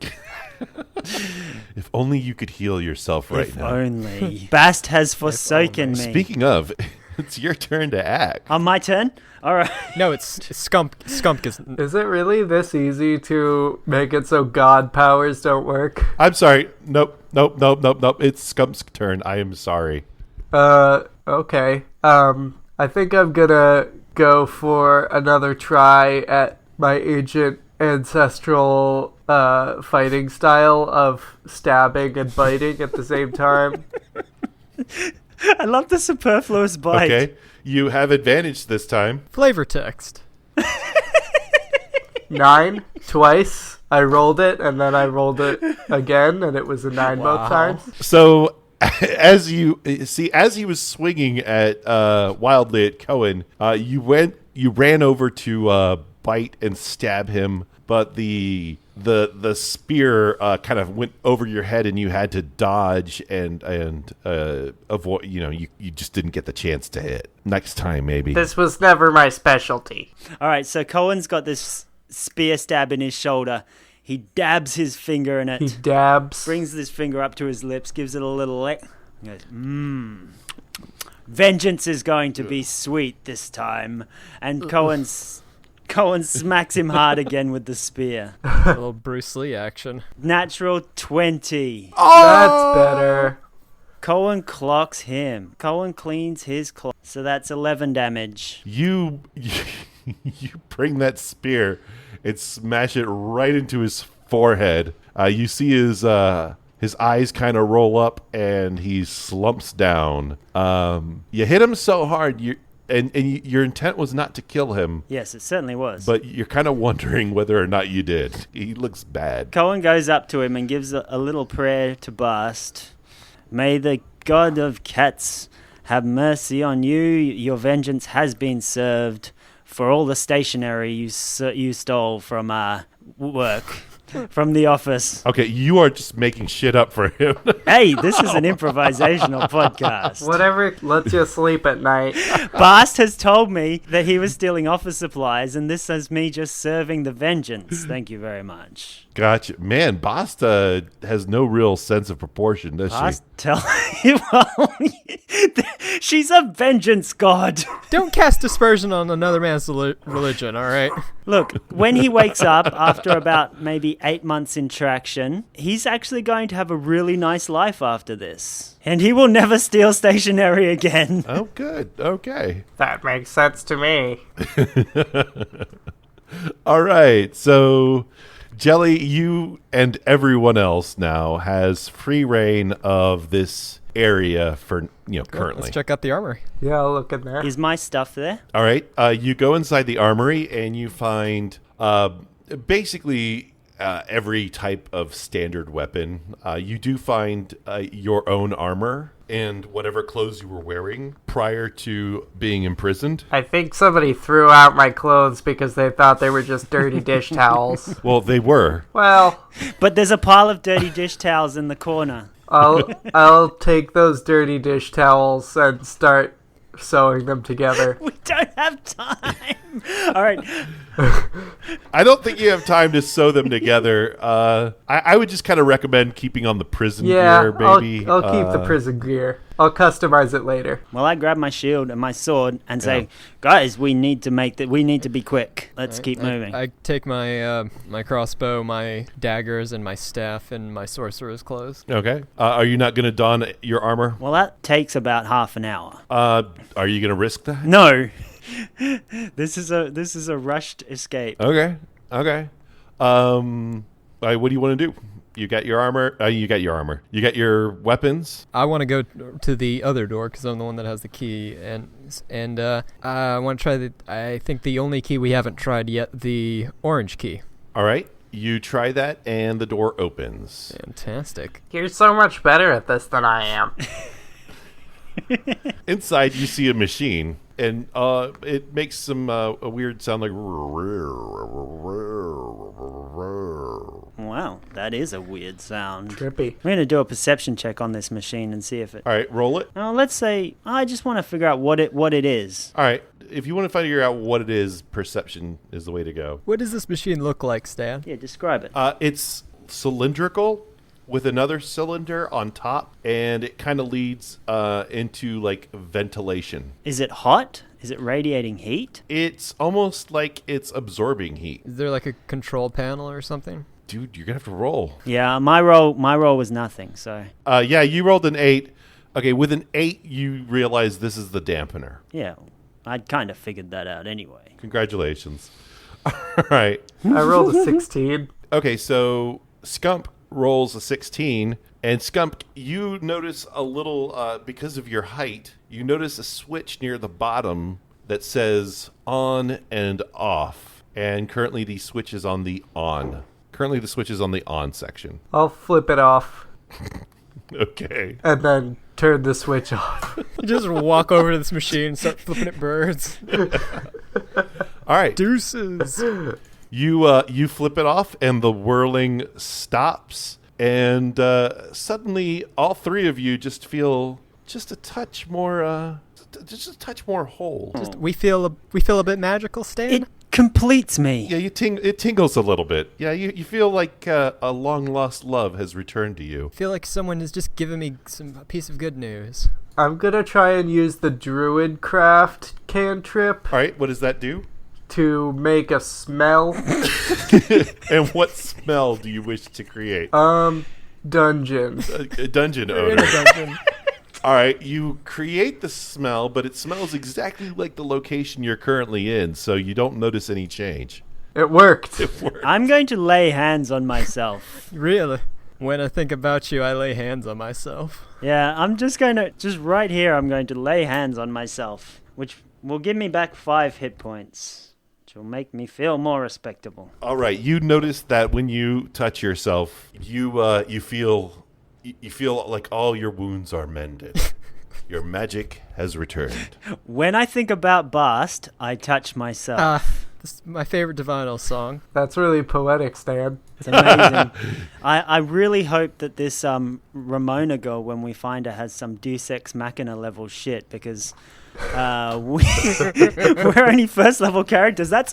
A: If only you could heal yourself right
C: If
A: now.
C: only. Bast has forsaken me.
A: Speaking of, it's your turn to act.
C: On my turn? All right.
B: No, it's Skumk. Skumk is.
D: Is it really this easy to make it so god powers don't work?
A: I'm sorry. Nope. It's Skump's turn. I am sorry.
D: Okay. I think I'm gonna go for another try at my ancient ancestral fighting style of stabbing and biting at the same time.
C: I love the superfluous bite.
A: Okay. You have advantage this time.
B: Flavor text.
D: 9 twice. I rolled it and then I rolled it again and it was a 9 both times.
A: So as you see, as he was swinging at wildly at Coen, you ran over to bite and stab him, but the spear kind of went over your head and you had to dodge and avoid. You just didn't get the chance to hit. Next time, maybe.
D: This was never my specialty.
C: All right, so Cohen's got this spear stab in his shoulder. He dabs his finger in it.
D: He dabs.
C: Brings this finger up to his lips, gives it a little lick. He goes, vengeance is going to be sweet this time. And Cohen smacks him hard again with the spear.
B: A little Bruce Lee action.
C: Natural 20.
D: That's better.
C: Cohen clocks him. Cohen cleans his clock. So that's 11 damage.
A: You bring that spear and smash it right into his forehead. You see his eyes kind of roll up and he slumps down. You hit him so hard, your intent was not to kill him.
C: Yes, it certainly was.
A: But you're kind of wondering whether or not you did. He looks bad.
C: Cohen goes up to him and gives a little prayer to Bast. May the god of cats have mercy on you. Your vengeance has been served for all the stationery you stole from work, from the office.
A: Okay, you are just making shit up for him.
C: Hey, this is an improvisational podcast.
D: Whatever lets you sleep at night.
C: Bast has told me that he was stealing office supplies, and this is me just serving the vengeance. Thank you very much.
A: Gotcha. Man, Basta has no real sense of proportion, does
C: Bast, she's a vengeance god.
B: Don't cast dispersion on another man's religion, all right?
C: Look, when he wakes up after about maybe 8 months in traction, he's actually going to have a really nice life after this. And he will never steal stationery again.
A: Oh, good. Okay.
D: That makes sense to me.
A: All right. So, Jelly, you and everyone else now has free reign of this area for, currently.
B: Let's check out the armory.
D: Yeah, I'll look in there.
C: Is my stuff there?
A: All right. You go inside the armory and you find basically every type of standard weapon. You do find your own armor and whatever clothes you were wearing prior to being imprisoned.
D: I think somebody threw out my clothes because they thought they were just dirty dish towels.
A: Well, they were.
D: Well,
C: But there's a pile of dirty dish towels in the corner.
D: I'll take those dirty dish towels and start sewing them together.
C: We don't have time. All right.
A: I don't think you have time to sew them together. I would just kind of recommend keeping on the prison gear, maybe.
D: I'll keep the prison gear. I'll customize it later.
C: Well, I grab my shield and my sword and say, guys, we need to be quick. Let's keep moving.
B: I take my my crossbow, my daggers, and my staff, and my sorcerer's clothes.
A: Okay. Are you not going to don your armor?
C: Well, that takes about half an hour.
A: Are you going to risk that?
C: No. This is a rushed escape.
A: Okay. What do you want to do? You got your armor. You got your armor. You got your weapons.
B: I want to go to the other door because I'm the one that has the key, and I want to try I think the only key we haven't tried yet, the orange key.
A: All right. You try that, and the door opens.
B: Fantastic.
D: You're so much better at this than I am.
A: Inside, you see a machine, and it makes some a weird sound like.
C: Wow, that is a weird sound.
D: Trippy.
C: I'm going to do a perception check on this machine and see if it...
A: All right, roll it.
C: let's say I just want to figure out what it is.
A: All right. If you want to figure out what it is, perception is the way to go.
B: What does this machine look like, Stan?
C: Yeah, describe it.
A: It's cylindrical with another cylinder on top, and it kind of leads into like ventilation.
C: Is it hot? Is it radiating heat?
A: It's almost like it's absorbing heat.
B: Is there like a control panel or something?
A: Dude, you're gonna have to roll.
C: Yeah, my roll was nothing, so...
A: Yeah, you rolled an 8. Okay, with an 8, you realize this is the dampener.
C: Yeah, I'd kind of figured that out anyway.
A: Congratulations. All right.
D: I rolled a 16.
A: Okay, so Skumk rolls a 16, and Skumk, you notice a little, because of your height, you notice a switch near the bottom that says on and off, and currently the switch is on the on. Currently the switch is on the on section.
D: I'll flip it off
A: Okay.
D: and then turn the switch off.
B: You just walk over to this machine and start flipping at birds.
A: All right.
B: Deuces.
A: You flip it off, and the whirling stops, and suddenly all three of you just feel just a touch more whole.
B: We feel a bit magical, Stan.
C: It completes me.
A: Yeah, it tingles a little bit. Yeah, you feel like a long lost love has returned to you.
B: I feel like someone has just given me a piece of good news.
D: I'm gonna try and use the Druidcraft cantrip
A: All right, what does that do?
D: to make a smell.
A: And what smell do you wish to create?
D: Dungeon.
A: A dungeon
B: We're in
A: odor.
B: a dungeon.
A: All right, you create the smell, but it smells exactly like the location you're currently in, so you don't notice any change.
D: It worked.
A: It works.
C: I'm going to lay hands on myself.
B: Really? When I think about you, I lay hands on myself.
C: Yeah, I'm just right here, I'm going to lay hands on myself, which will give me back 5 hit points, which will make me feel more respectable.
A: All right, you notice that when you touch yourself, you feel like all your wounds are mended. Your magic has returned.
C: When I think about Bast, I touch myself.
B: This is my favorite Divinal song.
D: That's really poetic, Stan.
C: It's amazing. I really hope that this Ramona girl, when we find her, has some Deus Ex Machina level shit, because we're only first level characters. That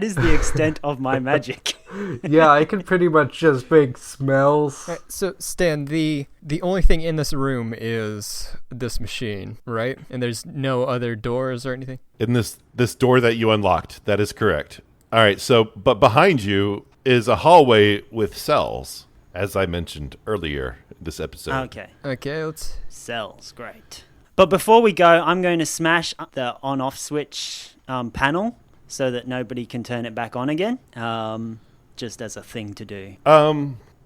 C: is the extent of my magic.
D: Yeah, I can pretty much just make smells.
B: All right, so Stan, the only thing in this room is this machine, right? And there's no other doors or anything?
A: In this door that you unlocked, that is correct. All right, but behind you is a hallway with cells, as I mentioned earlier in this episode.
B: Okay, let's...
C: Cells, great. But before we go, I'm going to smash the on-off switch panel so that nobody can turn it back on again, just as a thing to do.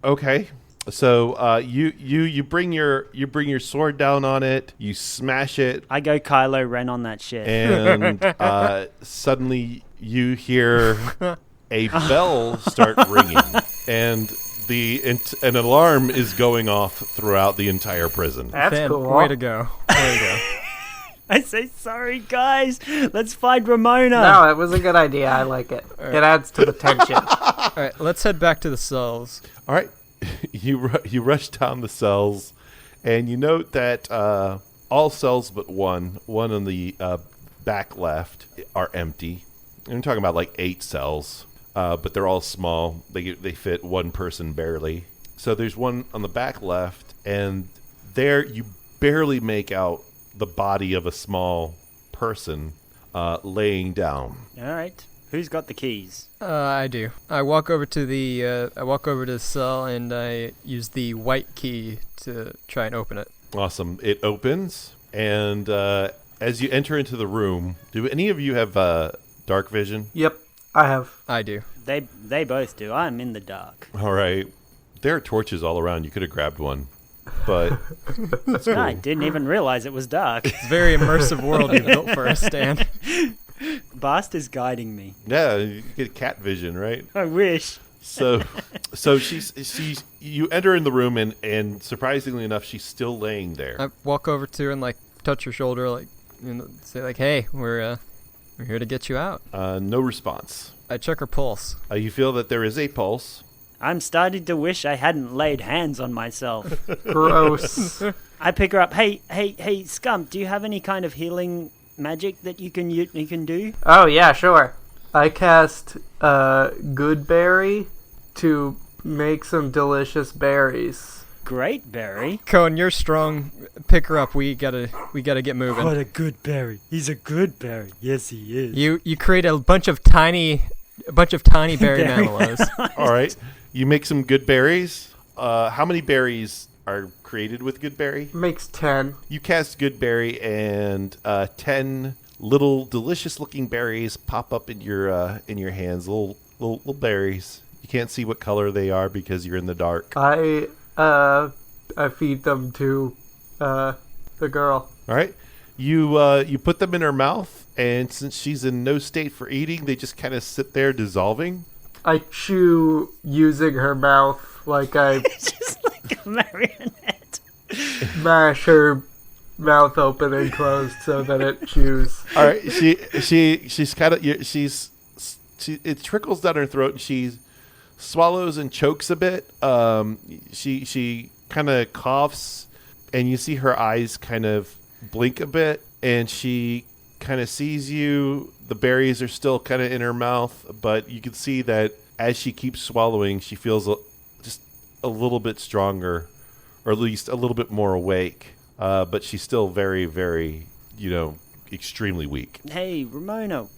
A: Okay. So you bring your sword down on it, you smash it,
C: I go Kylo Ren on that shit.
A: and suddenly you hear a bell start ringing, and an alarm is going off throughout the entire prison.
D: That's
B: Fan,
D: cool.
B: Way to go. Way to go.
C: I say, sorry, guys. Let's find Ramona.
D: No, it was a good idea. I like it. It adds to the tension.
B: All right, let's head back to the cells.
A: All right, you rush down the cells, and you note that all cells but one on the back left, are empty. And I'm talking about like 8 cells, but they're all small. They fit one person barely. So there's one on the back left, and there you barely make out the body of a small person laying down.
C: All right. Who's got the keys?
B: I do. I walk over to the cell and I use the white key to try and open it.
A: Awesome. It opens, and as you enter into the room, do any of you have dark vision?
D: Yep, I have.
B: I do.
C: They both do. I'm in the dark.
A: All right. There are torches all around. You could have grabbed one, but that's cool.
C: I didn't even realize it was dark.
B: It's a very immersive world you built for us, Stan.
C: Bast is guiding me.
A: Yeah, you get cat vision, right?
C: I wish.
A: So she's you enter in the room and surprisingly enough, she's still laying there.
B: I walk over to her and like touch her shoulder, like say like, "Hey, we're here to get you out."
A: No response.
B: I check her pulse.
A: You feel that there is a pulse.
C: I'm starting to wish I hadn't laid hands on myself.
D: Gross.
C: I pick her up. Hey, Skumk, do you have any kind of healing magic that you can do?
D: Oh, yeah, sure. I cast Good Berry to make some delicious berries.
C: Great berry.
B: Coen, you're strong. Pick her up. We gotta get moving.
C: What a good berry. He's a good berry. Yes, he is.
B: You create a bunch of tiny berry mallows.
A: All right. You make some good berries. How many berries are created with good berry?
D: Makes 10.
A: You cast good berry, and 10 little delicious-looking berries pop up in your hands. Little berries. You can't see what color they are because you're in the dark.
D: I feed them to the girl.
A: All right. You put them in her mouth, and since she's in no state for eating, they just kind of sit there dissolving.
D: I chew using her mouth like I
C: Just like a marionette.
D: mash her mouth open and closed so that it chews.
A: All right. She's kind of it trickles down her throat, and she swallows and chokes a bit. She kind of coughs, and you see her eyes kind of blink a bit, and she kind of sees you. The berries are still kind of in her mouth, but you can see that as she keeps swallowing, she feels just a little bit stronger, or at least a little bit more awake. But she's still very, very, extremely weak.
C: Hey, Ramona,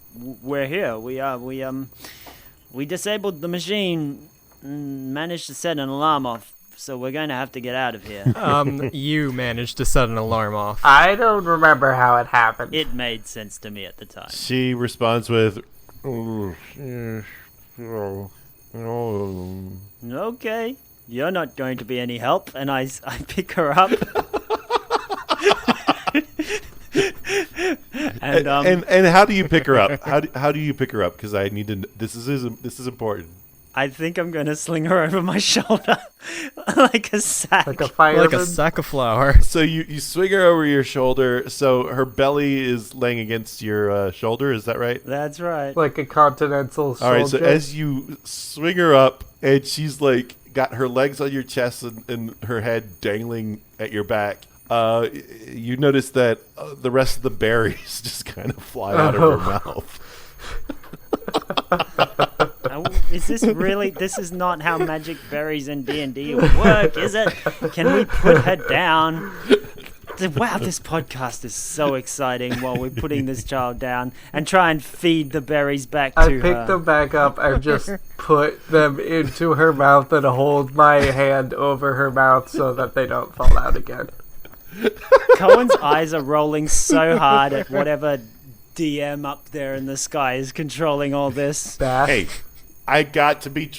C: we're here. We disabled the machine and managed to set an alarm off, so we're going to have to get out of here.
B: You managed to set an alarm off.
D: I don't remember how it happened.
C: It made sense to me at the time.
A: She responds with,
C: Okay, you're not going to be any help, and I pick her up.
A: and how do you pick her up? How do you pick her up? Because I need to. This is important.
C: I think I'm going to sling her over my shoulder like a sack.
D: Like a fireman?
B: Like a sack of flour.
A: So you swing her over your shoulder. So her belly is laying against your shoulder. Is that right?
C: That's right.
D: Like a continental soldier.
A: All right. So as you swing her up, and she's like got her legs on your chest and her head dangling at your back. You notice that the rest of the berries just kind of fly out of her mouth.
C: Is this really? This is not how magic berries in D&D work, is it? Can we put her down? Wow, this podcast is so exciting while we're putting this child down and try and feed the berries back to her.
D: I pick them back up and just put them into her mouth and hold my hand over her mouth so that they don't fall out again.
C: Coen's eyes are rolling so hard at whatever DM up there in the sky is controlling all this.
A: Hey, I got to be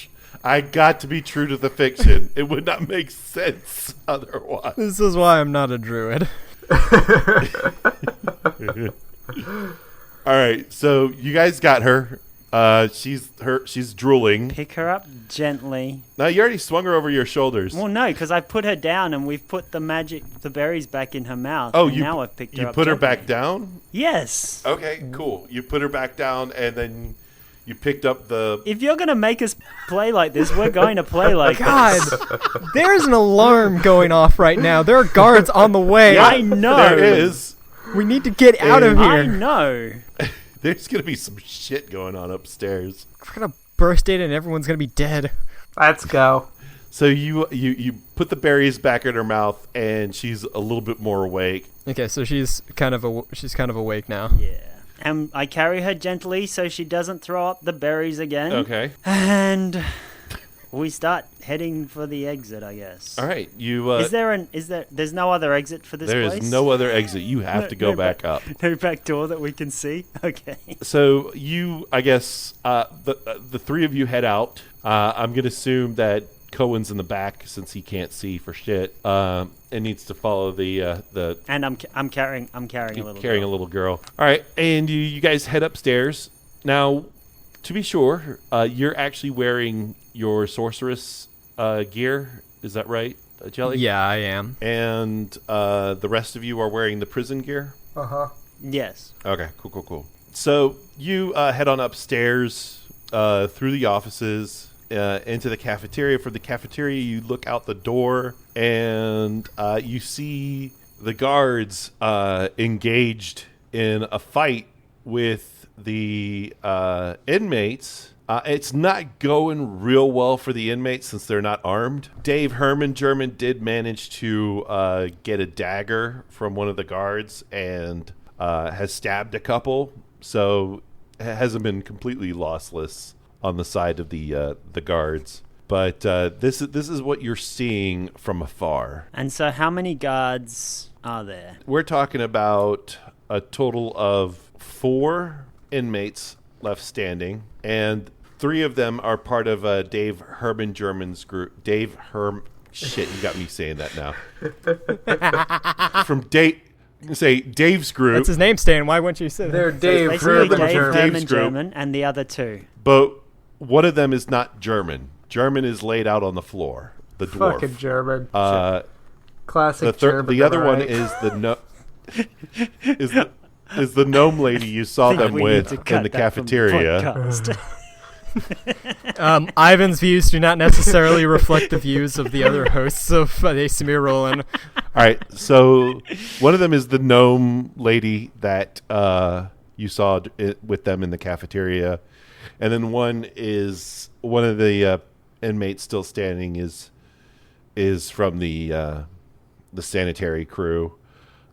A: true to the fiction. It would not make sense otherwise.
B: This is why I'm not a druid.
A: All right, so you guys got her. She's drooling.
C: Pick her up gently.
A: Now you already swung her over your shoulders.
C: Well, no, because I put her down and we've put the berries back in her mouth.
A: Oh,
C: and now I've picked her up.
A: You put her
C: gently.
A: back down?
C: Yes.
A: Okay, cool. You put her back down, and then you picked up the.
C: If you're gonna make us play like this, we're going to play like
B: God,
C: this.
B: there's an alarm going off right now. There are guards on the way.
A: Yeah,
C: I know.
A: There is.
B: We need to get out of
C: I
B: here.
C: know.
A: There's gonna be some shit going on upstairs.
B: We're gonna burst in and everyone's gonna be dead.
D: Let's go.
A: So you put the berries back in her mouth, and she's a little bit more awake.
B: Okay, so she's kind of awake now.
C: Yeah. And I carry her gently so she doesn't throw up the berries again.
A: Okay.
C: And we start heading for the exit, I guess.
A: All right.
C: There's no other exit for this
A: There
C: place?
A: is no other exit. You have to go back up.
C: No back door that we can see? Okay.
A: So I guess, the three of you head out. I'm going to assume that Coen's in the back since he can't see for shit. And needs to follow the
C: And I'm carrying a little
A: girl. All right, and you guys head upstairs. Now, to be sure, you're actually wearing your sorceress gear. Is that right, Jelly?
B: Yeah, I am.
A: And the rest of you are wearing the prison gear?
D: Uh-huh.
C: Yes.
A: Okay, cool. So you head on upstairs through the offices into the cafeteria. From the cafeteria, you look out the door, and you see the guards engaged in a fight with the inmates. It's not going real well for the inmates since they're not armed. Dave Herman German did manage to get a dagger from one of the guards and has stabbed a couple, so it hasn't been completely lossless on the side of the guards. But this is what you're seeing from afar.
C: And so how many guards are there?
A: We're talking about a total of 4 inmates left standing, and 3 of them are part of Dave Herman German's group. Shit, you got me saying that now. From Dave's group.
B: That's his name, Stan. Why wouldn't you say that?
D: They're
C: So
D: Dave
C: it's basically
D: Herman
C: Dave
D: German.
C: Herman
A: Dave's group.
C: German and the other 2.
A: But one of them is not German. German is laid out on the floor. The dwarf.
D: Fucking German.
A: The
D: Classic German.
A: the other one
D: right?
A: is is the gnome lady you saw them
C: We need
A: with
C: to
A: in
C: cut
A: the
C: that from the
A: cafeteria.
C: podcast.
B: Ivan's views do not necessarily reflect the views of the other hosts of the Samir Roland.
A: All right, so one of them is the gnome lady that you saw with them in the cafeteria, and then one of the inmates still standing is from the sanitary crew,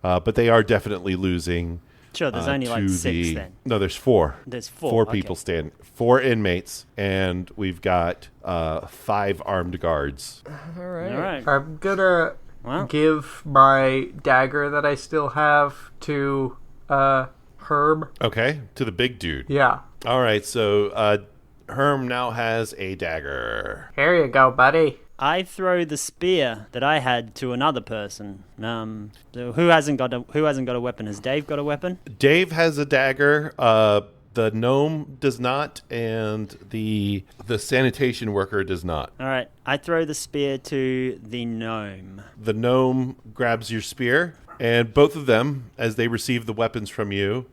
A: but they are definitely losing.
C: Sure, there's only like 6 then.
A: No, there's 4.
C: There's 4.
A: 4
C: okay.
A: people stand. 4 inmates, and we've got 5 armed guards.
B: All right.
C: All right.
D: I'm gonna
C: Well,
D: give my dagger that I still have to Herm.
A: Okay, to the big dude.
D: Yeah.
A: All right, so Herm now has a dagger.
D: Here you go, buddy.
C: I throw the spear that I had to another person. So who hasn't got a weapon? Has Dave got a weapon?
A: Dave has a dagger. The gnome does not, and the sanitation worker does not.
C: All right. I throw the spear to the gnome.
A: The gnome grabs your spear, and both of them, as they receive the weapons from you,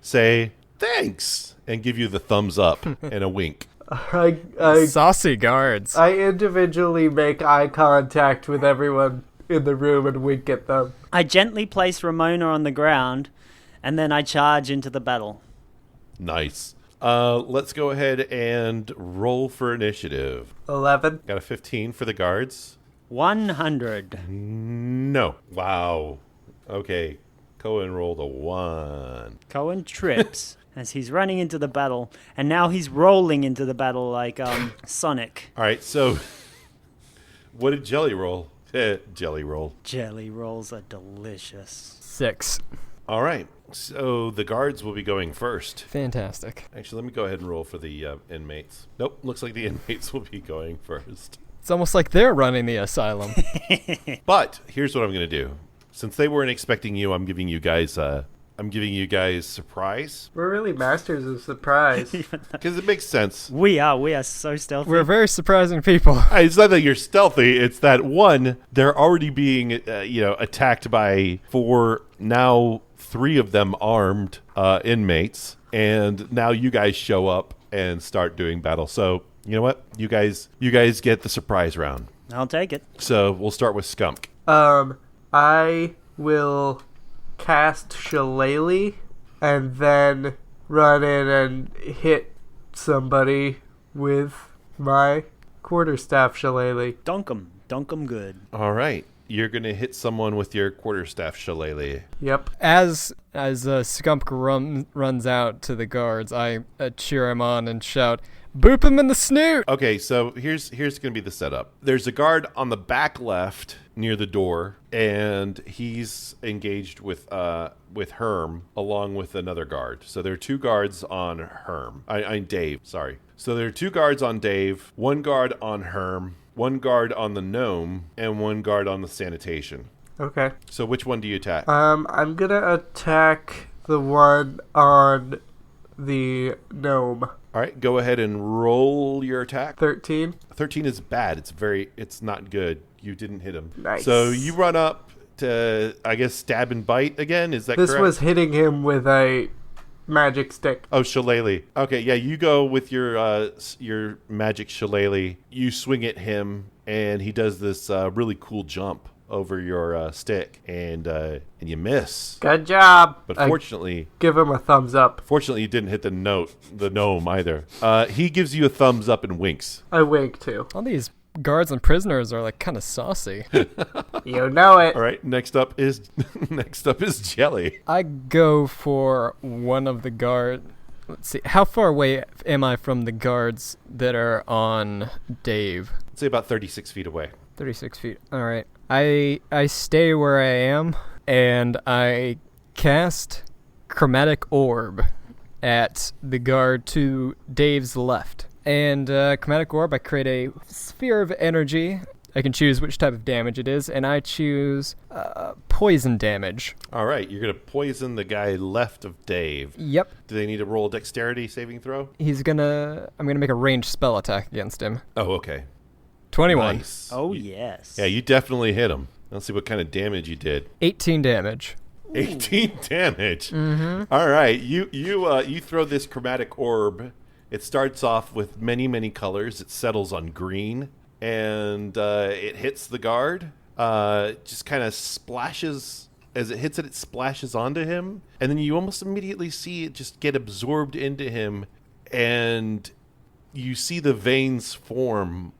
A: say thanks and give you the thumbs up and a wink.
D: I
B: Saucy guards.
D: I individually make eye contact with everyone in the room and wink at them.
C: I gently place Ramona on the ground, and then I charge into the battle.
A: Nice. Let's go ahead and roll for initiative.
D: 11.
A: Got a 15 for the guards.
C: 100.
A: No. Wow. Okay. Coen rolled a 1.
C: Coen trips as he's running into the battle, and now he's rolling into the battle like Sonic.
A: All right, so what did Jelly roll? Jelly roll.
C: Jelly rolls are delicious.
B: 6.
A: All right, so the guards will be going first.
B: Fantastic.
A: Actually, let me go ahead and roll for the inmates. Nope, looks like the inmates will be going first.
B: It's almost like they're running the asylum.
A: But here's what I'm going to do. Since they weren't expecting you, I'm giving you guys surprise
D: We're really masters of surprise.
A: because it makes sense.
C: We are so stealthy.
B: We're very surprising people.
A: It's not that you're stealthy. It's that one, they're already being, attacked by 4, now 3 of them armed inmates, and now you guys show up and start doing battle. So you know what? You guys get the surprise round.
C: I'll take it.
A: So we'll start with Skumk.
D: I will cast Shillelagh and then run in and hit somebody with my quarterstaff Shillelagh.
C: Dunk 'em good.
A: All right, you're gonna hit someone with your quarterstaff shillelagh.
D: Yep.
B: As Skumk runs out to the guards, I cheer him on and shout, "Boop him in the snoot!"
A: Okay, so here's gonna be the setup. There's a guard on the back left near the door, and he's engaged with Herm along with another guard. So there are 2 guards on Herm. I'm Dave. Sorry. So there are 2 guards on Dave, 1 guard on Herm, one guard on the gnome, and one guard on the sanitation.
D: Okay.
A: So which one do you attack?
D: I'm gonna attack the one on the gnome.
A: All right, go ahead and roll your attack.
D: 13.
A: 13 is bad. It's not good. You didn't hit him.
D: Nice.
A: So you run up to, I guess, stab and bite again. Is that
D: This
A: correct?
D: was hitting him with a magic stick.
A: Oh, shillelagh. Okay, yeah, you go with your magic shillelagh. You swing at him, and he does this really cool jump over your stick, and you miss.
D: Good job.
A: But
D: I
A: fortunately,
D: give him a thumbs up.
A: you didn't hit the gnome either. He gives you a thumbs up and winks.
D: I wink too.
B: All these guards and prisoners are like kind of saucy.
D: You know it.
A: All right, next up is Jelly.
B: I go for one of the guard. Let's see. How far away am I from the guards that are on Dave?
A: Let's say about 36 feet away.
B: 36 feet. All right. I stay where I am, and I cast Chromatic Orb at the guard to Dave's left. And Chromatic Orb, I create a sphere of energy. I can choose which type of damage it is, and I choose poison damage.
A: All right, you're going to poison the guy left of Dave.
B: Yep.
A: Do they need to roll a dexterity saving throw?
B: I'm gonna make a ranged spell attack against him.
A: Oh, okay.
B: 21.
A: Nice.
C: Oh, yes.
A: Yeah, you definitely hit him. Let's see what kind of damage you did.
B: 18 damage.
A: 18 damage.
B: Mm-hmm.
A: All right, you throw this chromatic orb. It starts off with many, many colors. It settles on green, and it hits the guard. Just kind of splashes. As it hits it splashes onto him, and then you almost immediately see it just get absorbed into him, and you see the veins form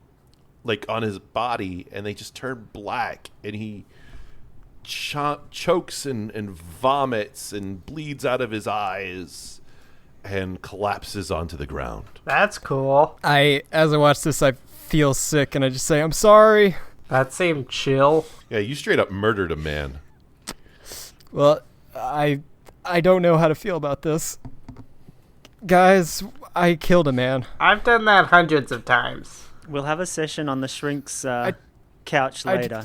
A: like on his body, and they just turn black, and he chokes and vomits and bleeds out of his eyes and collapses onto the ground.
D: That's cool.
B: As I watch this, I feel sick, and I just say, I'm sorry.
D: That seemed chill.
A: Yeah, you straight up murdered a man.
B: Well, I don't know how to feel about this. Guys, I killed a man.
D: I've done that hundreds of times.
C: We'll have a session on the shrink's couch later.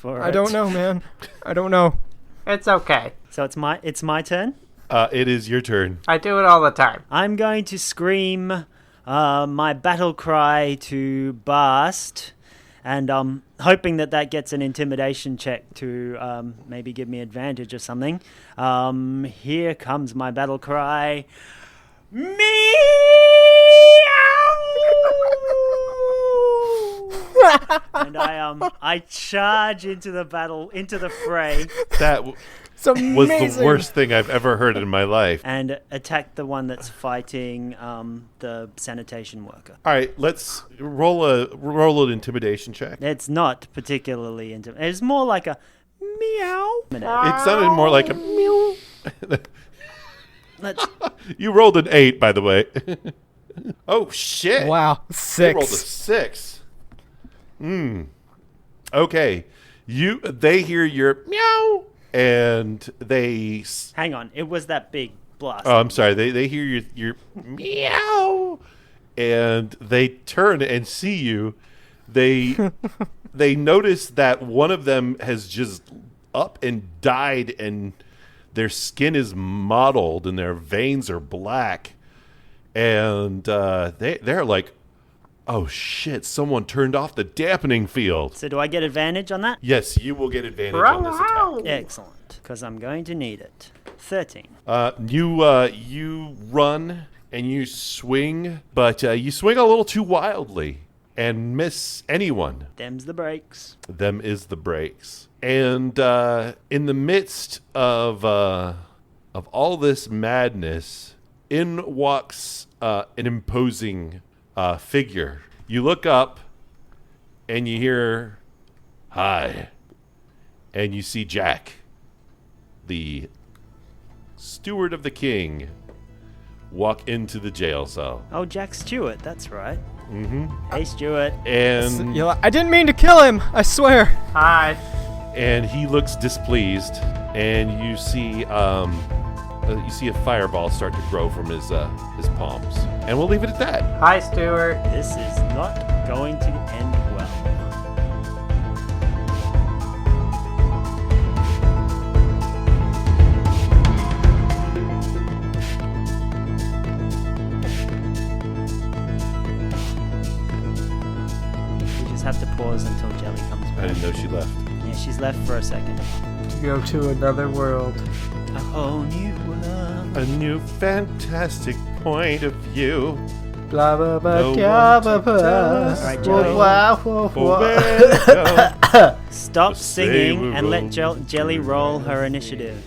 B: I don't know, man. I don't know.
D: It's okay.
C: So it's my turn.
A: It is your turn.
D: I do it all the time.
C: I'm going to scream my battle cry to Bast, and I'm hoping that gets an intimidation check to maybe give me advantage or something. Here comes my battle cry. Meow! And I charge into the fray.
A: That
B: It's amazing.
A: was the worst thing I've ever heard in my life.
C: And attack the one that's fighting the sanitation worker.
A: All right, let's roll an intimidation check.
C: It's not particularly intimidating. It's more like a meow.
A: It sounded more like a meow.
C: Let's,
A: You rolled an 8, by the way. Oh shit!
B: Wow,
A: You rolled a
B: 6.
A: 6. Okay. They hear your meow, and they.
C: hang on. It was that big blast.
A: Oh, I'm sorry. They hear your meow, and they turn and see you. They notice that one of them has just up and died, and their skin is mottled, and their veins are black, and they're like, oh shit! Someone turned off the dampening field.
C: So do I get advantage on that?
A: Yes, you will get advantage on this attack.
C: Excellent, because I'm going to need it. 13.
A: You run and you swing, but you swing a little too wildly and miss anyone.
C: Them's the breaks.
A: Them is the breaks. And in the midst of all this madness, in walks an imposing figure. You look up and you hear, "Hi," and you see Jack, the steward of the king, walk into the jail cell.
C: Oh, Jack Stewart. That's right. Mm-hmm. Hey, Stewart.
A: And
B: You're like, I didn't mean to kill him. I swear.
D: Hi.
A: and he looks displeased, and you see a fireball start to grow from his palms. And we'll leave it at that.
D: Hi, Stuart.
C: This is not going to end well. just have to pause until Jelly comes
A: I
C: back.
A: didn't know she left.
C: Yeah, she's left for a second.
D: Go to another world.
C: A whole new world.
A: A new fantastic point of view.
D: Blah blah blah.
A: No
D: blah,
A: one
D: blah,
A: to
D: blah.
A: tell us
C: Alright, Jelly.
D: Whoa, whoa,
A: For
D: whoa.
A: where to go.
C: Stop
A: Just say
C: singing
A: we're
C: and let
A: all
C: Jelly roll her initiative.